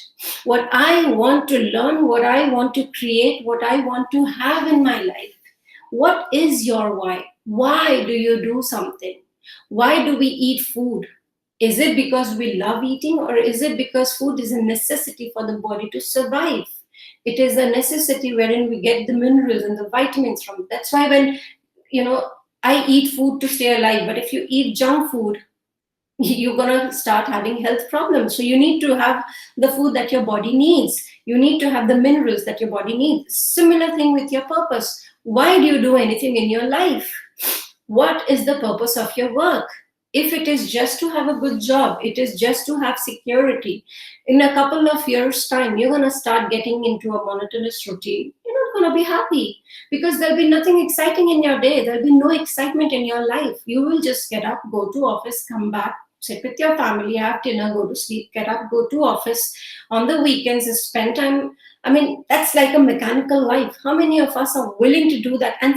to learn, what I want to create, what I want to have in my life? What is your why? Why do you do something? Why do we eat food? Is it because we love eating, or is it because food is a necessity for the body to survive? It is a necessity wherein we get the minerals and the vitamins from it. That's why when I eat food to stay alive, but if you eat junk food, you're gonna start having health problems. So you need to have the food that your body needs. You need to have the minerals that your body needs. Similar thing with your purpose. Why do you do anything in your life? What is the purpose of your work? If it is just to have a good job, it is just to have security, in a couple of years' time, you're going to start getting into a monotonous routine. You're not going to be happy because there'll be nothing exciting in your day. There'll be no excitement in your life. You will just get up, go to office, come back, sit with your family, have dinner, go to sleep, get up, go to office. On the weekends, spend time. I mean, that's like a mechanical life. How many of us are willing to do that? And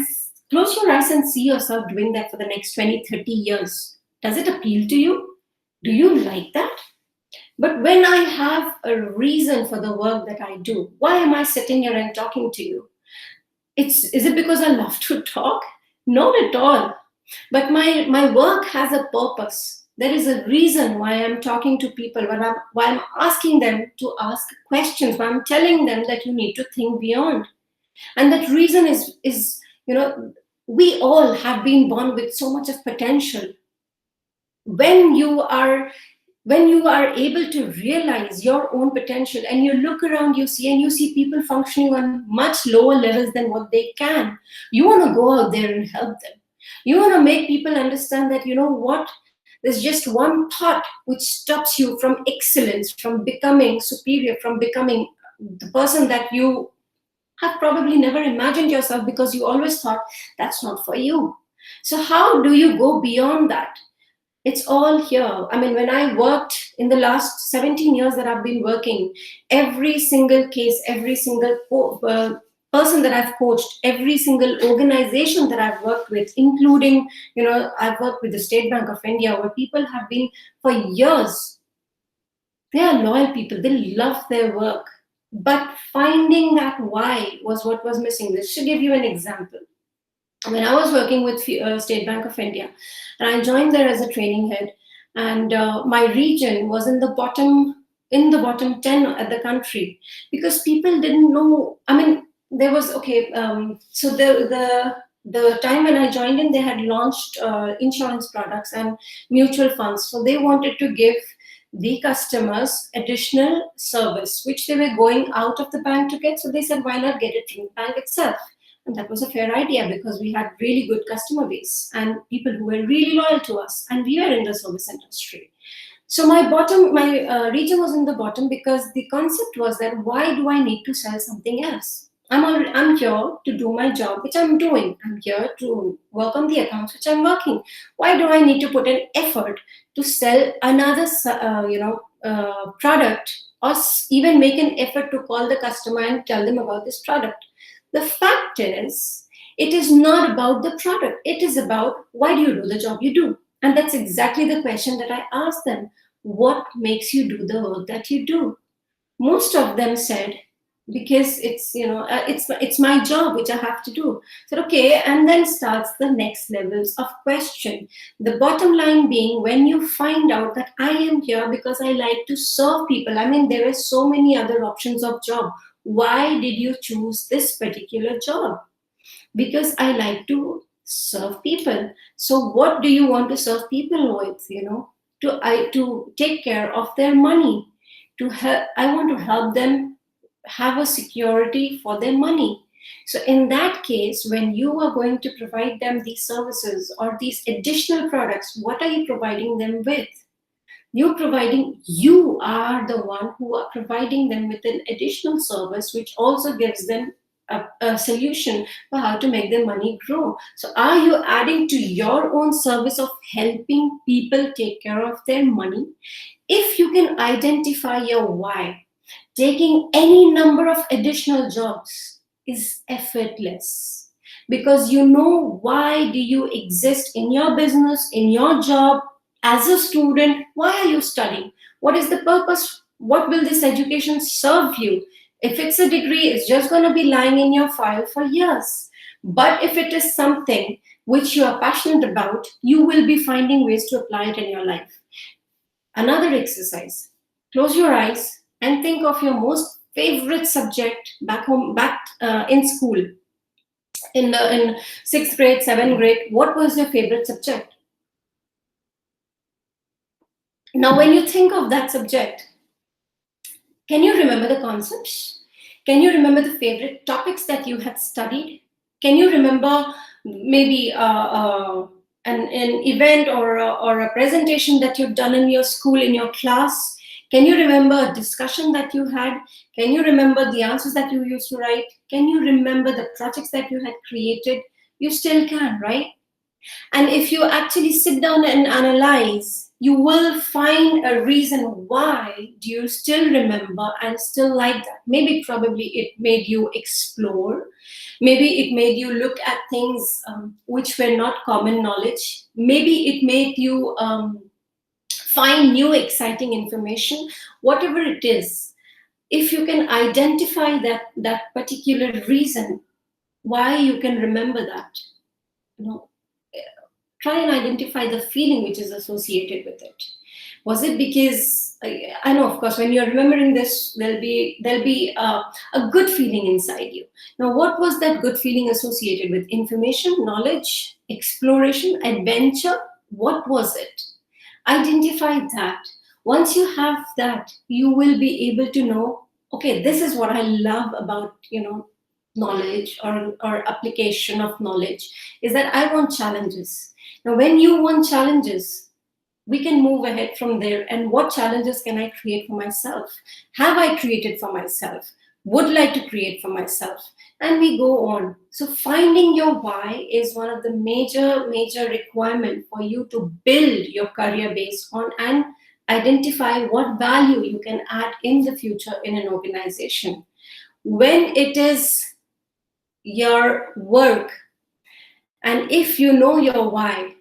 close your eyes and see yourself doing that for the next 20, 30 years. Does it appeal to you? Do you like that? But when I have a reason for the work that I do, why am I sitting here and talking to you? Is it because I love to talk? Not at all. But my work has a purpose. There is a reason why I'm talking to people, why I'm asking them to ask questions, why I'm telling them that you need to think beyond. And that reason is we all have been born with so much of potential. When you are able to realize your own potential and you look around, you see people functioning on much lower levels than what they can, you want to go out there and help them. You want to make people understand that, you know what, there's just one thought which stops you from excellence, from becoming superior, from becoming the person that you have probably never imagined yourself, because you always thought that's not for you. So how do you go beyond that? It's all here. I mean, when I worked in the last 17 years that I've been working, every single case, every single person that I've coached, every single organization that I've worked with, including, I've worked with the State Bank of India, where people have been for years. They are loyal people. They love their work. But finding that why was what was missing. This should give you an example. When I was working with State Bank of India, and I joined there as a training head, and my region was in the bottom 10 at the country, because people didn't know. I mean, there was so the time when I joined in, they had launched insurance products and mutual funds, so they wanted to give the customers additional service which they were going out of the bank to get. So they said, why not get it from the bank itself? And that was a fair idea, because we had really good customer base and people who were really loyal to us, and we were in the service industry. So my region was in the bottom, because the concept was that, why do I need to sell something else? I'm here to do my job, which I'm doing. I'm here to work on the accounts, which I'm working. Why do I need to put an effort to sell another product, or even make an effort to call the customer and tell them about this product? The fact is, it is not about the product. It is about, why do you do the job you do? And that's exactly the question that I asked them. What makes you do the work that you do? Most of them said, because it's my job which I have to do. So okay, and then starts the next levels of question. The bottom line being, when you find out that I am here because I like to serve people. I mean, there are so many other options of job. Why did you choose this particular job? Because I like to serve people. So what do you want to serve people with? To take care of their money. I want to help them have a security for their money. So in that case, when you are going to provide them these services or these additional products, what are you providing them with? You are the one who are providing them with an additional service, which also gives them a solution for how to make their money grow. So are you adding to your own service of helping people take care of their money? If you can identify your why, taking any number of additional jobs is effortless, because you know, why do you exist in your business, in your job, as a student? Why are you studying? What is the purpose? What will this education serve you? If it's a degree, it's just going to be lying in your file for years. But if it is something which you are passionate about, you will be finding ways to apply it in your life. Another exercise: close your eyes and think of your most favorite subject back in school. In 6th grade, 7th grade, what was your favorite subject? Now, when you think of that subject, can you remember the concepts? Can you remember the favorite topics that you had studied? Can you remember maybe an event or a presentation that you've done in your school, in your class? Can you remember a discussion that you had? Can you remember the answers that you used to write? Can you remember the projects that you had created? You still can, right? And if you actually sit down and analyze, you will find a reason why do you still remember and still like that. Maybe probably it made you explore. Maybe it made you look at things which were not common knowledge. Maybe it made you find new exciting information. Whatever it is, if you can identify that particular reason why you can remember that, you know, try and identify the feeling which is associated with it. Was it because I know, of course, when you're remembering this, there'll be a good feeling inside you. Now, what was that good feeling associated with? Information, knowledge, exploration, adventure? What was it? Identify that. Once you have that, you will be able to know, okay, this is what I love about, knowledge or application of knowledge, is that I want challenges. Now, when you want challenges, we can move ahead from there. And what challenges can I create for myself? Have I created for myself? Would like to create for myself? And we go on. So finding your why is one of the major requirement for you to build your career based on and identify what value you can add in the future in an organization. When it is your work, and if you know your why,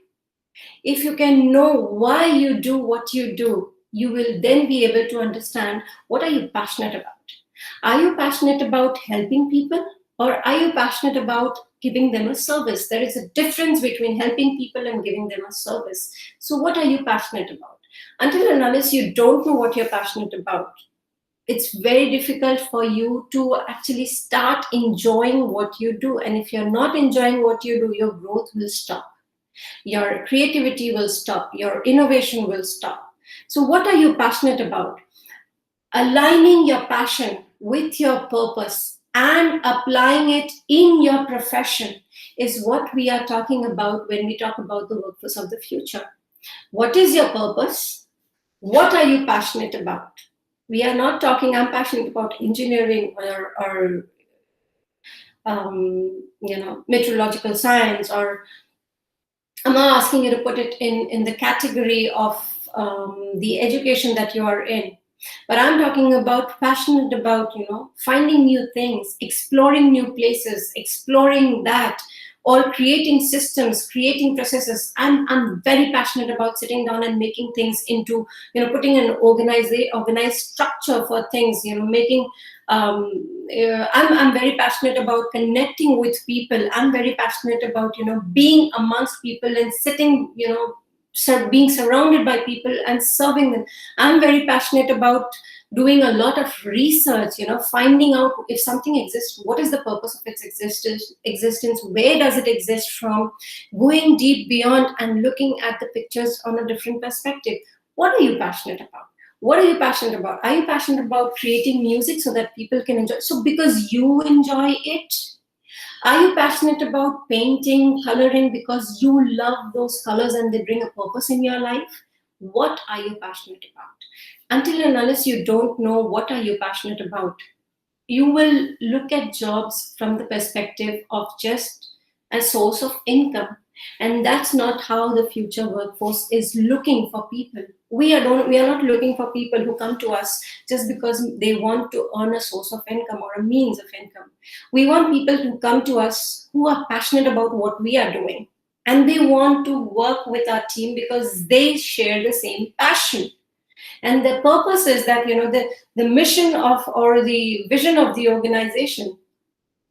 if you can know why you do what you do, you will then be able to understand what are you passionate about. Are you passionate about helping people, or are you passionate about giving them a service? There is a difference between helping people and giving them a service. So what are you passionate about? Until and unless you don't know what you're passionate about, it's very difficult for you to actually start enjoying what you do. And if you're not enjoying what you do, your growth will stop. Your creativity will stop. Your innovation will stop. So what are you passionate about? Aligning your passion with your purpose and applying it in your profession is what we are talking about when we talk about the workforce of the future. What is your purpose? What are you passionate about? We are not talking, I'm passionate about engineering or meteorological science, or I'm not asking you to put it in the category of the education that you are in. But I'm talking about passionate about, finding new things, exploring new places, exploring that, or creating systems, creating processes. I'm very passionate about sitting down and making things into, putting an organized structure for things, making, I'm very passionate about connecting with people. I'm very passionate about, being amongst people and sitting, being surrounded by people and serving them. I'm very passionate about doing a lot of research, finding out if something exists, what is the purpose of its existence, where does it exist from, going deep beyond and looking at the pictures on a different perspective. What are you passionate about? What are you passionate about? Are you passionate about creating music so that people can enjoy? So because you enjoy it? Are you passionate about painting, coloring because you love those colors and they bring a purpose in your life? What are you passionate about? Until and unless you don't know what are you passionate about, you will look at jobs from the perspective of just a source of income. And that's not how the future workforce is looking for people. We are not looking for people who come to us just because they want to earn a source of income or a means of income. We want people to come to us who are passionate about what we are doing. And they want to work with our team because they share the same passion. And the purpose is that, the mission of or the vision of the organization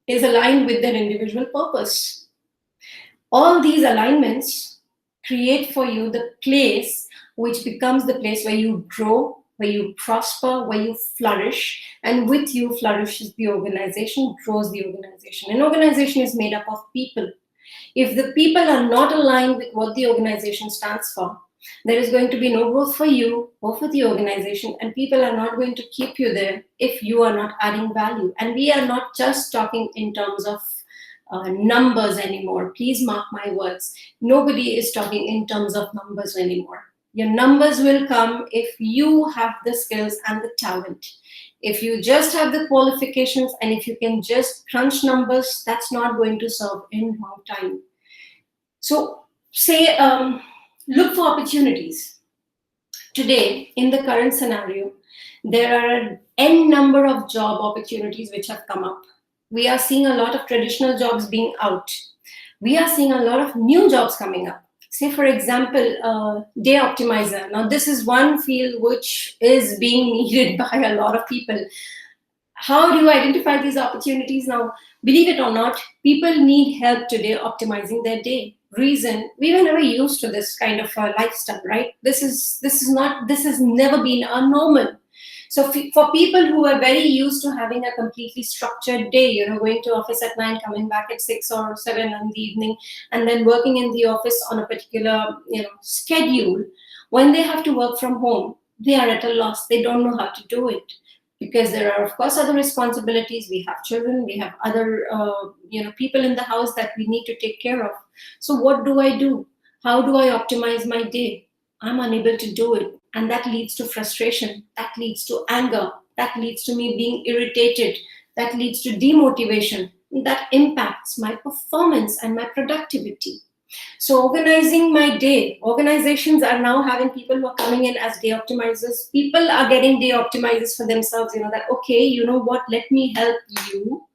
is aligned with their individual purpose. All these alignments create for you the place which becomes the place where you grow, where you prosper, where you flourish, and with you flourishes the organization, grows the organization. An organization is made up of people. If the people are not aligned with what the organization stands for, there is going to be no growth for you or for the organization, and people are not going to keep you there if you are not adding value. And we are not just talking in terms of numbers anymore. Please mark my words. Nobody is talking in terms of numbers anymore. Your numbers will come if you have the skills and the talent. If you just have the qualifications and if you can just crunch numbers, that's not going to serve in long time. So say, look for opportunities. Today, in the current scenario, there are an n number of job opportunities which have come up. We are seeing a lot of traditional jobs being out. We are seeing a lot of new jobs coming up. Say, for example, day optimizer. Now, this is one field which is being needed by a lot of people. How do you identify these opportunities now? Believe it or not, people need help today optimizing their day. Reason, we were never used to this kind of lifestyle, right? This has never been our normal. So for people who are very used to having a completely structured day, going to office at 9, coming back at 6 or 7 in the evening, and then working in the office on a particular, schedule, when they have to work from home, they are at a loss. They don't know how to do it, because there are, of course, other responsibilities. We have children, we have other people in the house that we need to take care of. So what do I do? How do I optimize my day? I'm unable to do it, and that leads to frustration, that leads to anger, that leads to me being irritated, that leads to demotivation, that impacts my performance and my productivity. So organizing my day, organizations are now having people who are coming in as day optimizers. People are getting day optimizers for themselves, that, okay, you know what, let me help you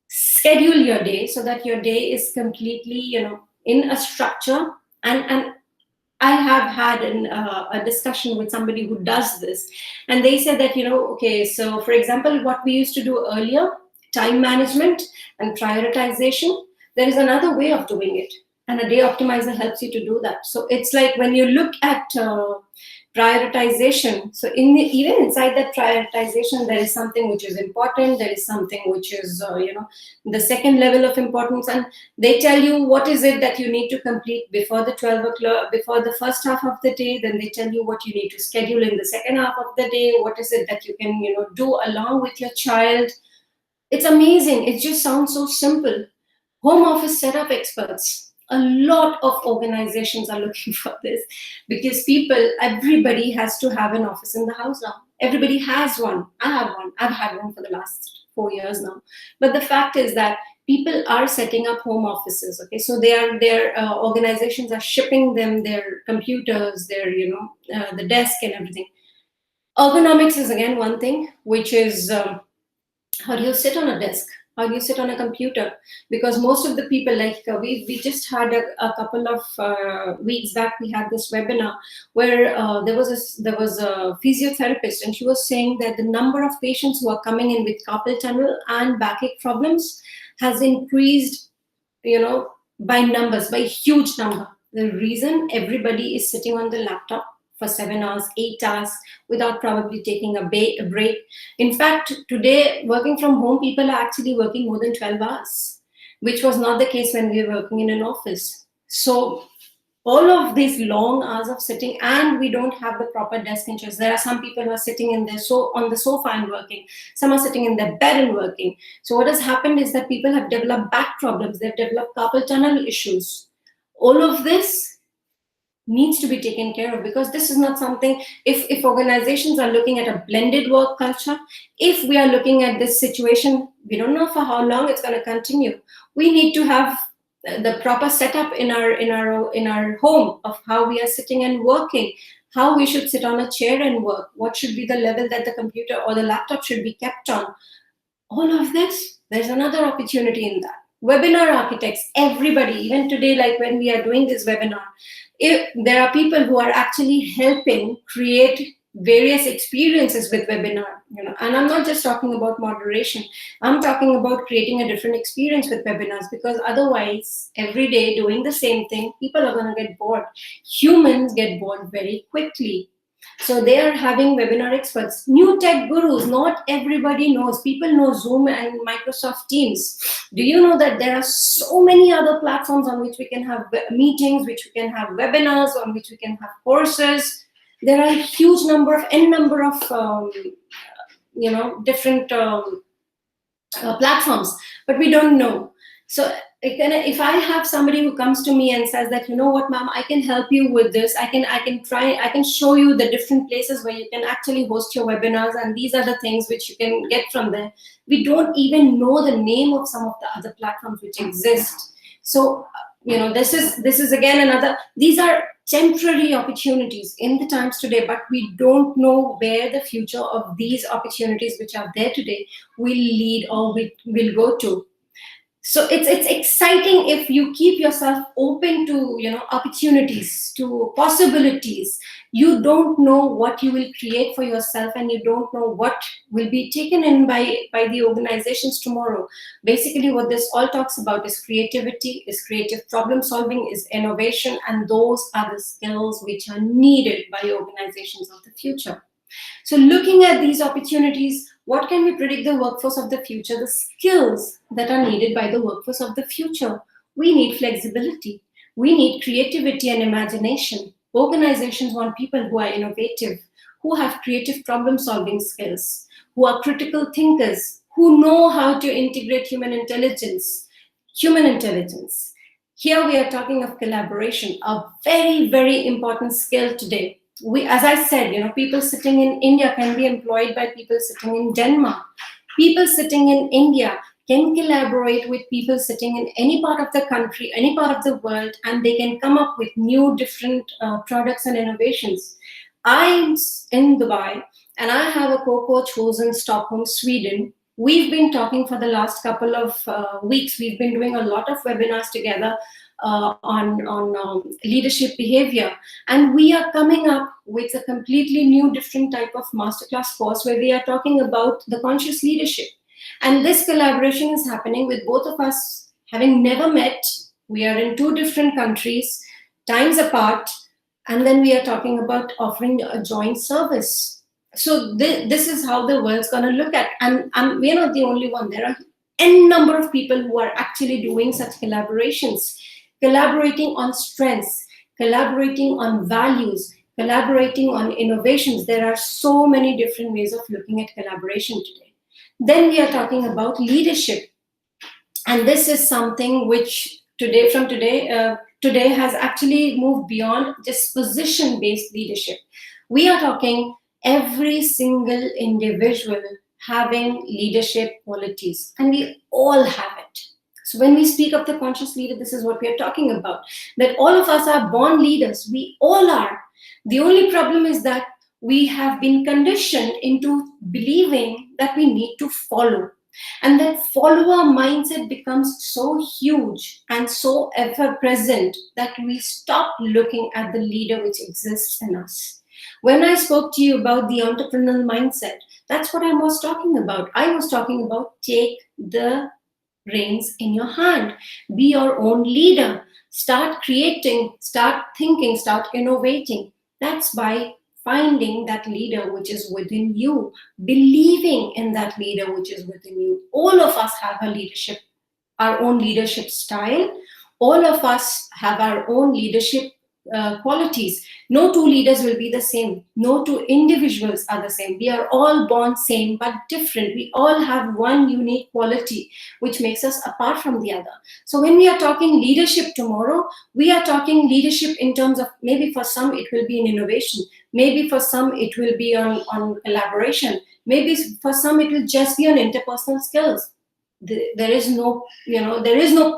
schedule your day so that your day is completely, in a structure. And I have had a discussion with somebody who does this, and they said that, okay, so for example, what we used to do earlier, time management and prioritization, there is another way of doing it. And a day optimizer helps you to do that. So it's like when you look at prioritization, so even inside that prioritization, there is something which is important, there is something which is, the second level of importance, and they tell you what is it that you need to complete before the 12 o'clock, before the first half of the day. Then they tell you what you need to schedule in the second half of the day, what is it that you can, do along with your child. It's amazing. It just sounds so simple. Home office setup experts. A lot of organizations are looking for this, because everybody has to have an office in the house now. Everybody has one. I have one. I've had one for the last 4 years now. But the fact is that people are setting up home offices. Okay, so their organizations are shipping them their computers, their the desk and everything. Ergonomics is again one thing, which is how do you sit on a desk? How do you sit on a computer? Because most of the people, like we just had a couple of weeks back, we had this webinar where there was a physiotherapist, and she was saying that the number of patients who are coming in with carpal tunnel and backache problems has increased, by numbers, by huge number. The reason, everybody is sitting on the laptop for 7 hours, 8 hours without probably taking a break. In fact, today, working from home, people are actually working more than 12 hours, which was not the case when we were working in an office. So all of these long hours of sitting, and we don't have the proper desk and chairs. There are some people who are sitting on the sofa and working. Some are sitting in their bed and working. So what has happened is that people have developed back problems. They've developed carpal tunnel issues. All of this needs to be taken care of, because this is not something, if organizations are looking at a blended work culture, if we are looking at this situation, we don't know for how long it's going to continue. We need to have the proper setup in our home of how we are sitting and working, how we should sit on a chair and work, what should be the level that the computer or the laptop should be kept on. All of this, there's another opportunity in that. Webinar architects, everybody, even today, like when we are doing this webinar, if there are people who are actually helping create various experiences with webinar, and I'm not just talking about moderation, I'm talking about creating a different experience with webinars, because otherwise, every day doing the same thing, people are going to get bored. Humans get bored very quickly. So they are having webinar experts, new tech gurus. Not everybody knows. People know Zoom and Microsoft Teams. Do you know that there are so many other platforms on which we can have meetings, which we can have webinars, on which we can have courses? There are a huge number of different platforms, but we don't know. So if I have somebody who comes to me and says that, you know what, ma'am, I can help you with this. I can show you the different places where you can actually host your webinars, and these are the things which you can get from there. We don't even know the name of some of the other platforms which exist. So, this is again another, these are temporary opportunities in the times today, but we don't know where the future of these opportunities which are there today will lead or will go to. So it's exciting if you keep yourself open to, opportunities, to possibilities. You don't know what you will create for yourself, and you don't know what will be taken in by the organizations tomorrow. Basically, what this all talks about is creativity, is creative problem solving, is innovation, and those are the skills which are needed by organizations of the future. So looking at these opportunities, what can we predict the workforce of the future? The skills that are needed by the workforce of the future. We need flexibility. We need creativity and imagination. Organizations want people who are innovative, who have creative problem-solving skills, who are critical thinkers, who know how to integrate human intelligence. Here we are talking of collaboration, a very, very important skill today. As I said, people sitting in India can be employed by people sitting in Denmark. People sitting in India can collaborate with people sitting in any part of the country, any part of the world, and they can come up with new, different products and innovations. I'm in Dubai, and I have a co-coach who's in Stockholm, Sweden. We've been talking for the last couple of weeks. We've been doing a lot of webinars together on leadership behavior, and we are coming up with a completely new, different type of masterclass course where we are talking about the conscious leadership. And this collaboration is happening with both of us having never met. We are in two different countries, times apart, and then we are talking about offering a joint service. So this is how the world's going to look at, and we're not the only one. There are n number of people who are actually doing such collaborations, collaborating on strengths, collaborating on values, collaborating on innovations. There are so many different ways of looking at collaboration today. Then we are talking about leadership. And this is something which today has actually moved beyond just position-based leadership. We are talking every single individual having leadership qualities, and we all have it. So when we speak of the conscious leader, this is what we are talking about, that all of us are born leaders. We all are. The only problem is that we have been conditioned into believing that we need to follow. And that follower mindset becomes so huge and so ever present that we stop looking at the leader which exists in us. When I spoke to you about the entrepreneurial mindset, that's what I was talking about. I was talking about take the reins in your hand. Be your own leader. Start creating, start thinking, start innovating. That's by finding that leader which is within you, believing in that leader which is within you. All of us have our own leadership style. All of us have our own leadership qualities. No two leaders will be the same. No two individuals are the same. We are all born same but different. We all have one unique quality which makes us apart from the other. So when we are talking leadership tomorrow, we are talking leadership in terms of, maybe for some it will be in innovation, maybe for some it will be on collaboration, maybe for some it will just be on interpersonal skills. There is no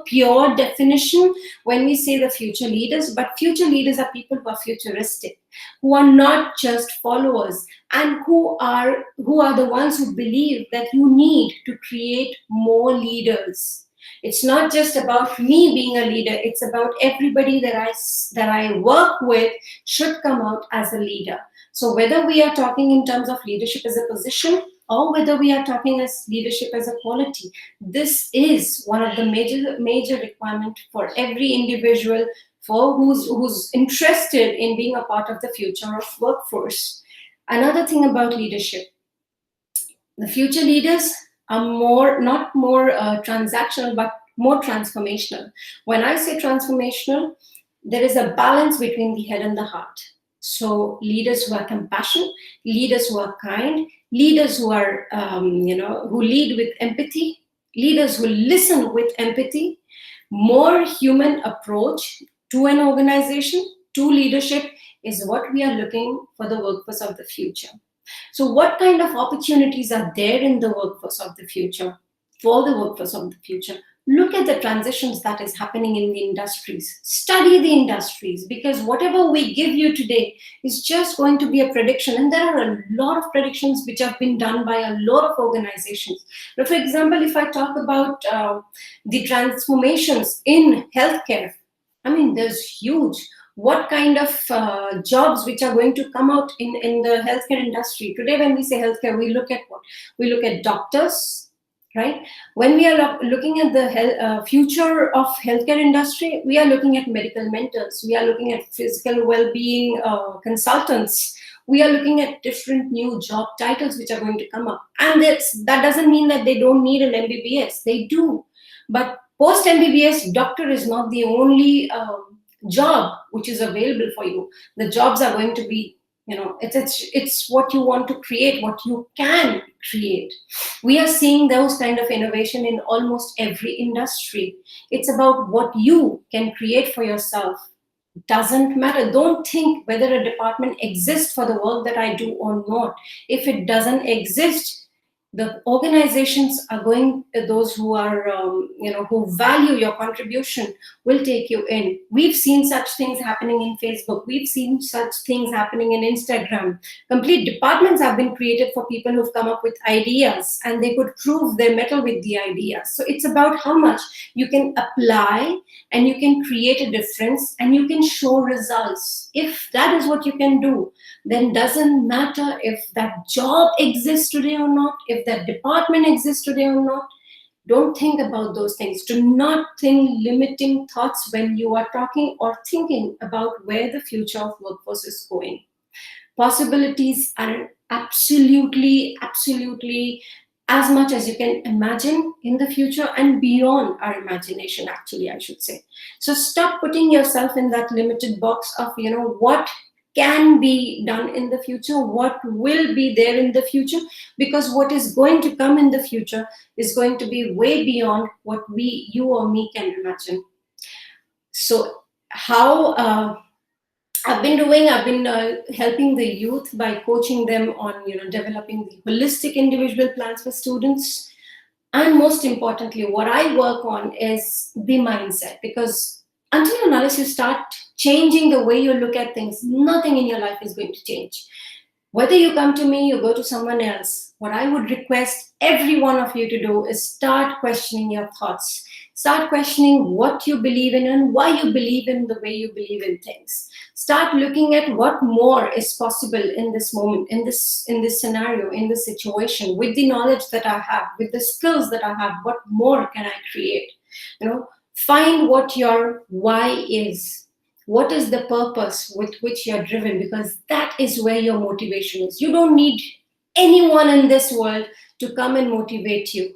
pure definition when we say the future leaders, but future leaders are people who are futuristic, who are not just followers, and who are the ones who believe that you need to create more leaders. It's not just about me being a leader, it's about everybody that I work with should come out as a leader. So whether we are talking in terms of leadership as a position, or whether we are talking as leadership as a quality, this is one of the major requirement for every individual who's interested in being a part of the future of workforce. Another thing about leadership, the future leaders are not more transactional, but more transformational. When I say transformational, there is a balance between the head and the heart. So leaders who are compassionate, leaders who are kind, leaders who are, who lead with empathy, leaders who listen with empathy, more human approach to an organization, to leadership is what we are looking for the workforce of the future. So what kind of opportunities are there in the workforce of the future, for the workforce of the future? look at the transitions that is happening in the industries. Study the industries, because whatever we give you today is just going to be a prediction. And there are a lot of predictions which have been done by a lot of organizations. But for example, if I talk about the transformations in healthcare, I mean, there's huge. What kind of jobs which are going to come out in the healthcare industry? Today, when we say healthcare, we look at what? We look at doctors, right? When we are looking at the future of healthcare industry, we are looking at medical mentors. We are looking at physical well-being consultants. We are looking at different new job titles which are going to come up. And that doesn't mean that they don't need an MBBS. They do. But post MBBS, doctor is not the only job which is available for you. The jobs are going to be, it's what you want to create, what you can create. We are seeing those kind of innovation in almost every industry. It's about what you can create for yourself. Doesn't matter. Don't think whether a department exists for the work that I do or not. If it doesn't exist, the organizations are going, those who are who value your contribution will take you in. We've seen such things happening in Facebook. We've seen such things happening in Instagram. Complete departments have been created for people who've come up with ideas, and they could prove their mettle with the ideas. So it's about how much you can apply, and you can create a difference, and you can show results. If that is what you can do, then doesn't matter if that job exists today or not, if that department exists today or not. Don't think about those things. Do not think limiting thoughts when you are talking or thinking about where the future of workforce is going. Possibilities are absolutely as much as you can imagine in the future, and beyond our imagination, actually, I should say. So stop putting yourself in that limited box of, what can be done in the future, what will be there in the future, because what is going to come in the future is going to be way beyond what you or me can imagine. So how I've been helping the youth by coaching them on developing the holistic individual plans for students. And most importantly, what I work on is the mindset, because until and unless you start changing the way you look at things, nothing in your life is going to change. Whether you come to me, you go to someone else, what I would request every one of you to do is start questioning your thoughts. Start questioning what you believe in and why you believe in the way you believe in things. Start looking at what more is possible in this moment, in this scenario, in this situation, with the knowledge that I have, with the skills that I have. What more can I create? Find what your why is. What is the purpose with which you're driven? Because that is where your motivation is. You don't need anyone in this world to come and motivate you.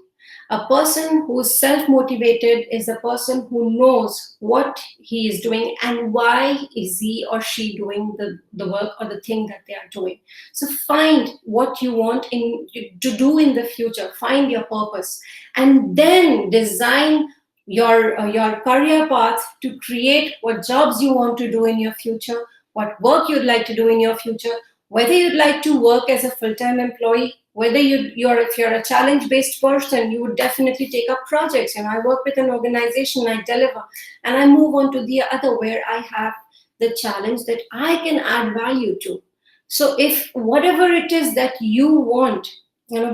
A person who's self-motivated is a person who knows what he is doing and why is he or she doing the work or the thing that they are doing. So find what you want to do in the future. Find your purpose, and then design your career path to create what jobs you want to do in your future, what work you'd like to do in your future, whether you'd like to work as a full-time employee, whether if you're a challenge-based person, you would definitely take up projects. I work with an organization, I deliver, and I move on to the other where I have the challenge that I can add value to. So if whatever it is that you want,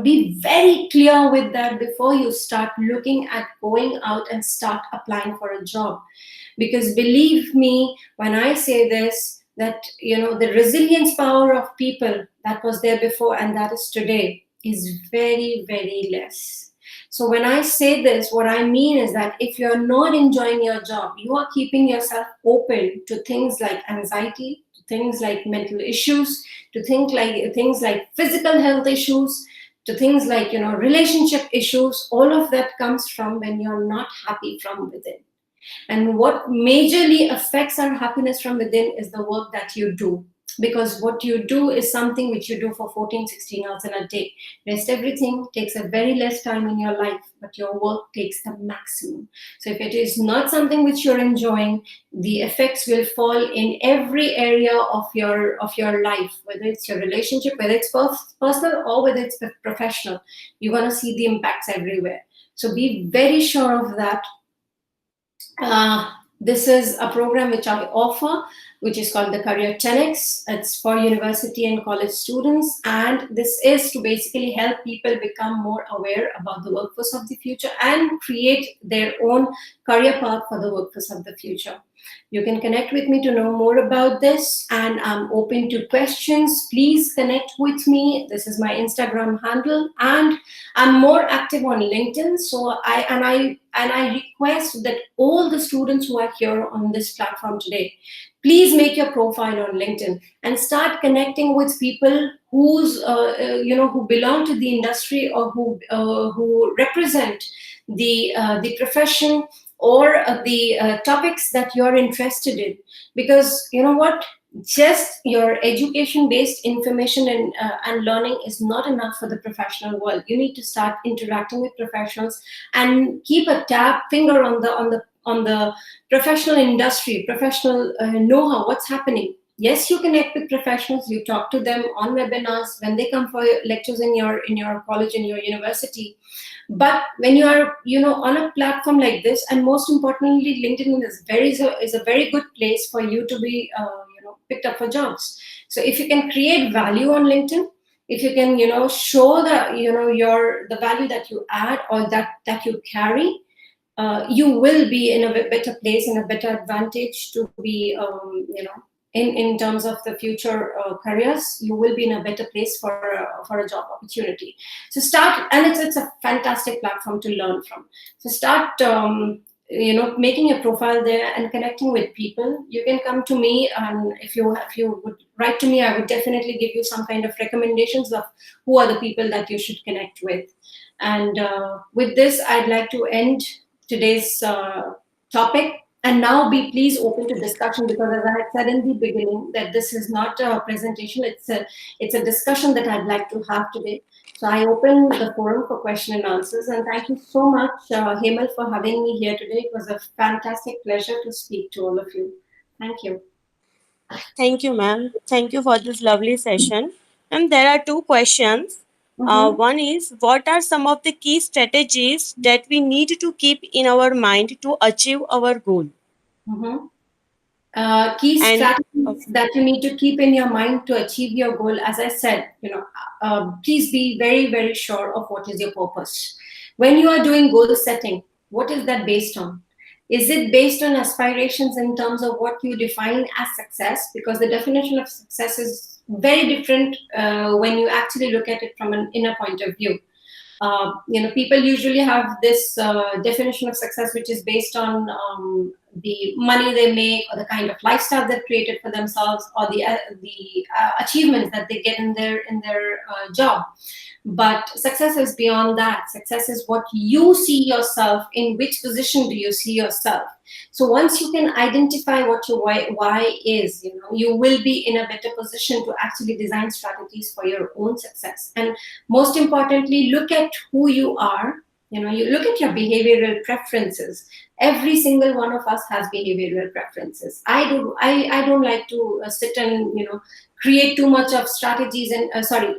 be very clear with that before you start looking at going out and start applying for a job. Because believe me, when I say this, that the resilience power of people that was there before and that is today is very, very less. So when I say this, what I mean is that if you're not enjoying your job, you are keeping yourself open to things like anxiety, to things like mental issues, to things like physical health issues, to things like relationship issues. All of that comes from when you're not happy from within. And what majorly affects our happiness from within is the work that you do. Because what you do is something which you do for 14, 16 hours in a day. Rest everything takes a very less time in your life, but your work takes the maximum. So if it is not something which you're enjoying, the effects will fall in every area of your life, whether it's your relationship, whether it's personal or whether it's professional. You're going to see the impacts everywhere. So be very sure of that. This is a program which I offer, which is called the Career 10X. It's for university and college students, and this is to basically help people become more aware about the workforce of the future and create their own career path for the workforce of the future. You can connect with me to know more about this, and I'm open to questions. Please connect with me. This is my Instagram handle, and I'm more active on LinkedIn. So I request that all the students who are here on this platform today, please make your profile on LinkedIn and start connecting with people who belong to the industry, or who represent the profession, or the topics that you're interested in. Because you know what, just your education based information and learning is not enough for the professional world. You need to start interacting with professionals and keep a finger on the professional industry, professional know-how, what's happening. Yes, you connect with professionals, you talk to them on webinars when they come for lectures in your college, in your university. But when you are on a platform like this, and most importantly, LinkedIn is a very good place for you to be picked up for jobs. So if you can create value on LinkedIn, if you can show the value that you add, or that you carry, you will be in a better place, in a better advantage to be in terms of the future careers. You will be in a better place for a job opportunity. So start, and it's a fantastic platform to learn from. So start making a profile there and connecting with people. You can come to me, and if you would write to me, I would definitely give you some kind of recommendations of who are the people that you should connect with. And with this, I'd like to end today's topic. And now be please open to discussion, because as I had said in the beginning, that this is not a presentation, it's a discussion that I'd like to have today. So I open the forum for question and answers, and thank you so much, Hemal, for having me here today. It was a fantastic pleasure to speak to all of you. Thank you. Thank you, ma'am. Thank you for this lovely session. And there are two questions. One is, what are some of the key strategies that we need to keep in our mind to achieve our goal? Key strategies that you need to keep in your mind to achieve your goal. As I said, please be very, very sure of what is your purpose. When you are doing goal setting, what is that based on? Is it based on aspirations in terms of what you define as success? Because the definition of success is very different when you actually look at it from an inner point of view. People usually have this definition of success, which is based on the money they make, or the kind of lifestyle they've created for themselves, or the achievements that they get in their job. But success is beyond that. Success is what you see yourself, in which position do you see yourself. So once you can identify what your why is, you will be in a better position to actually design strategies for your own success. And most importantly, look at who you are. You look at your behavioral preferences. Every single one of us has behavioral preferences. I don't like to sit and create too much of strategies and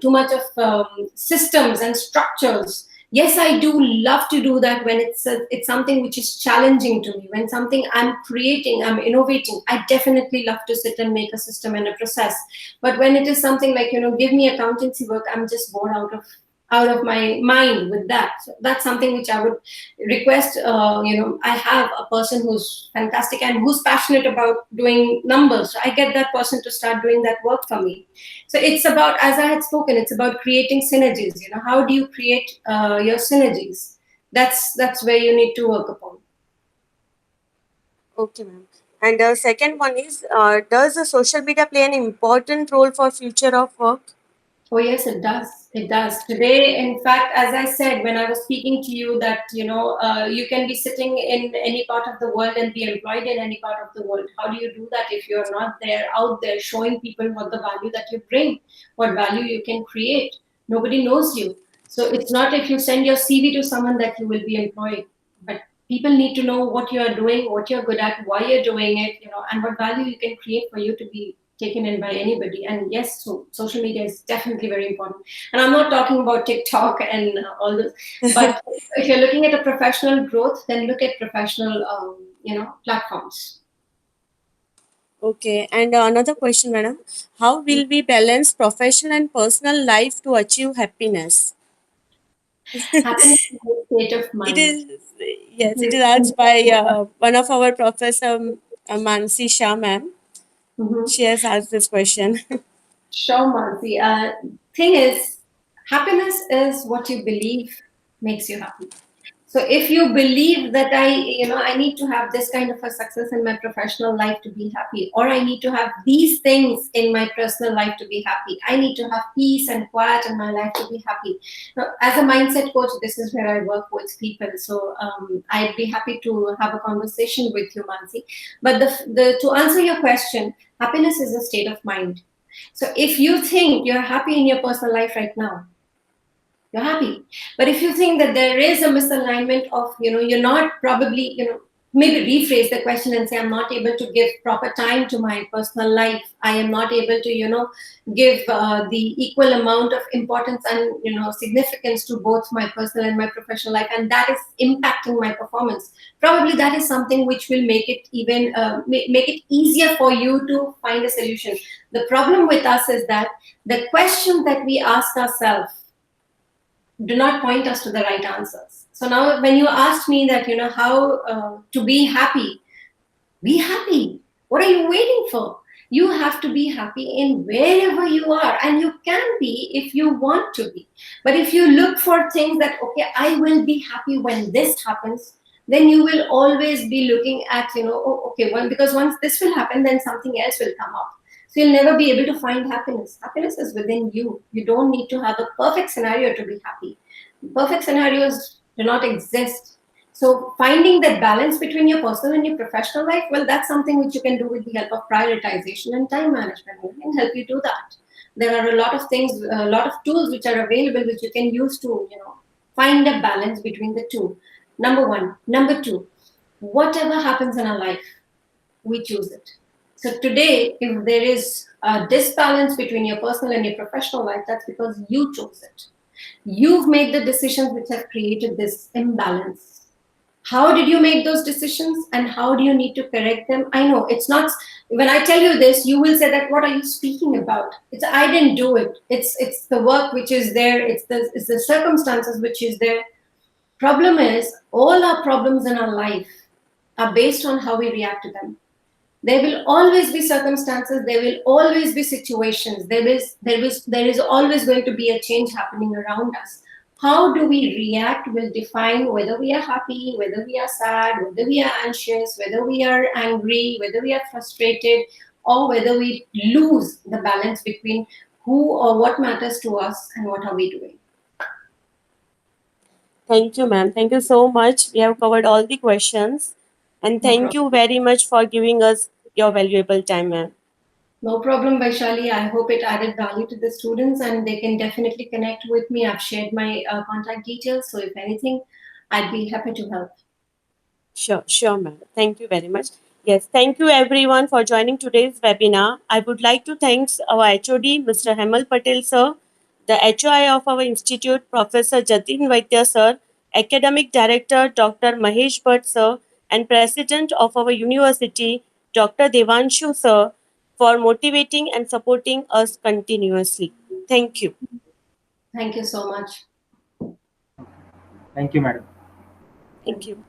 too much of systems and structures. Yes, I do love to do that when it's something which is challenging to me. When something I'm creating, I'm innovating, I definitely love to sit and make a system and a process. But when it is something like give me accountancy work, I'm just bored out of my mind with that. So that's something which I would request. I have a person who's fantastic and who's passionate about doing numbers. So I get that person to start doing that work for me. So it's about, as I had spoken, it's about creating synergies. How do you create your synergies? That's where you need to work upon. Okay, ma'am. And the second one is, does the social media play an important role for future of work? Oh, yes, it does. It does. Today, in fact, as I said, when I was speaking to you, that, you can be sitting in any part of the world and be employed in any part of the world. How do you do that if you're not out there showing people what the value that you bring, what value you can create? Nobody knows you. So it's not if you send your CV to someone that you will be employed, but people need to know what you are doing, what you're good at, why you're doing it, and what value you can create for you to be taken in by anybody. And yes, so social media is definitely very important. And I'm not talking about TikTok and all this, but if you're looking at a professional growth, then look at professional, platforms. Okay, and another question, madam. How will we balance professional and personal life to achieve happiness? Happiness is a state of It mind. is, yes, it is asked by one of our professor, Mansi Shah ma'am. Mhm. She has asked this question. Sure, Mansi. Thing is, happiness is what you believe makes you happy. So if you believe that I need to have this kind of a success in my professional life to be happy, or I need to have these things in my personal life to be happy, I need to have peace and quiet in my life to be happy. Now, as a mindset coach, this is where I work with people. So I'd be happy to have a conversation with you, Mansi. But to answer your question, happiness is a state of mind. So if you think you're happy in your personal life right now, you're happy. But if you think that there is a misalignment of, you're not probably, maybe rephrase the question and say, I'm not able to give proper time to my personal life. I am not able to, give the equal amount of importance and, significance to both my personal and my professional life. And that is impacting my performance. Probably that is something which will make it even, make it easier for you to find a solution. The problem with us is that the question that we ask ourselves do not point us to the right answers. So now when you asked me that, how to be happy, be happy. What are you waiting for? You have to be happy in wherever you are, and you can be if you want to be. But if you look for things that, okay, I will be happy when this happens, then you will always be looking at, oh, okay, well, because once this will happen, then something else will come up. So you'll never be able to find happiness. Happiness is within you. You don't need to have a perfect scenario to be happy. Perfect scenarios do not exist. So finding that balance between your personal and your professional life, well, that's something which you can do with the help of prioritization and time management. We can help you do that. There are a lot of things, a lot of tools which are available which you can use to, find a balance between the two. Number one. Number two, whatever happens in our life, we choose it. So today, if there is a disbalance between your personal and your professional life, that's because you chose it. You've made the decisions which have created this imbalance. How did you make those decisions and how do you need to correct them? I know it's not, when I tell you this, you will say that, what are you speaking about? It's, I didn't do it. It's the work which is there. It's the circumstances which is there. Problem is, all our problems in our life are based on how we react to them. There will always be circumstances, there will always be situations, there is always going to be a change happening around us. How do we react will define whether we are happy, whether we are sad, whether we are anxious, whether we are angry, whether we are frustrated, or whether we lose the balance between who or what matters to us and what are we doing. Thank you, ma'am. Thank you so much. We have covered all the questions. And No thank problem. you very much for giving us your valuable time, ma'am. No problem, Vaishali. I hope it added value to the students and they can definitely connect with me. I've shared my contact details. So if anything, I'd be happy to help. Sure, ma'am. Thank you very much. Yes, thank you everyone for joining today's webinar. I would like to thank our HOD, Mr. Hemal Patel, sir, the HOI of our institute, Professor Jatin Vaidya, sir, Academic Director, Dr. Mahesh Bhatt, sir, and President of our university, Dr. Devanshu, sir, for motivating and supporting us continuously. Thank you. Thank you so much. Thank you, madam. Thank you.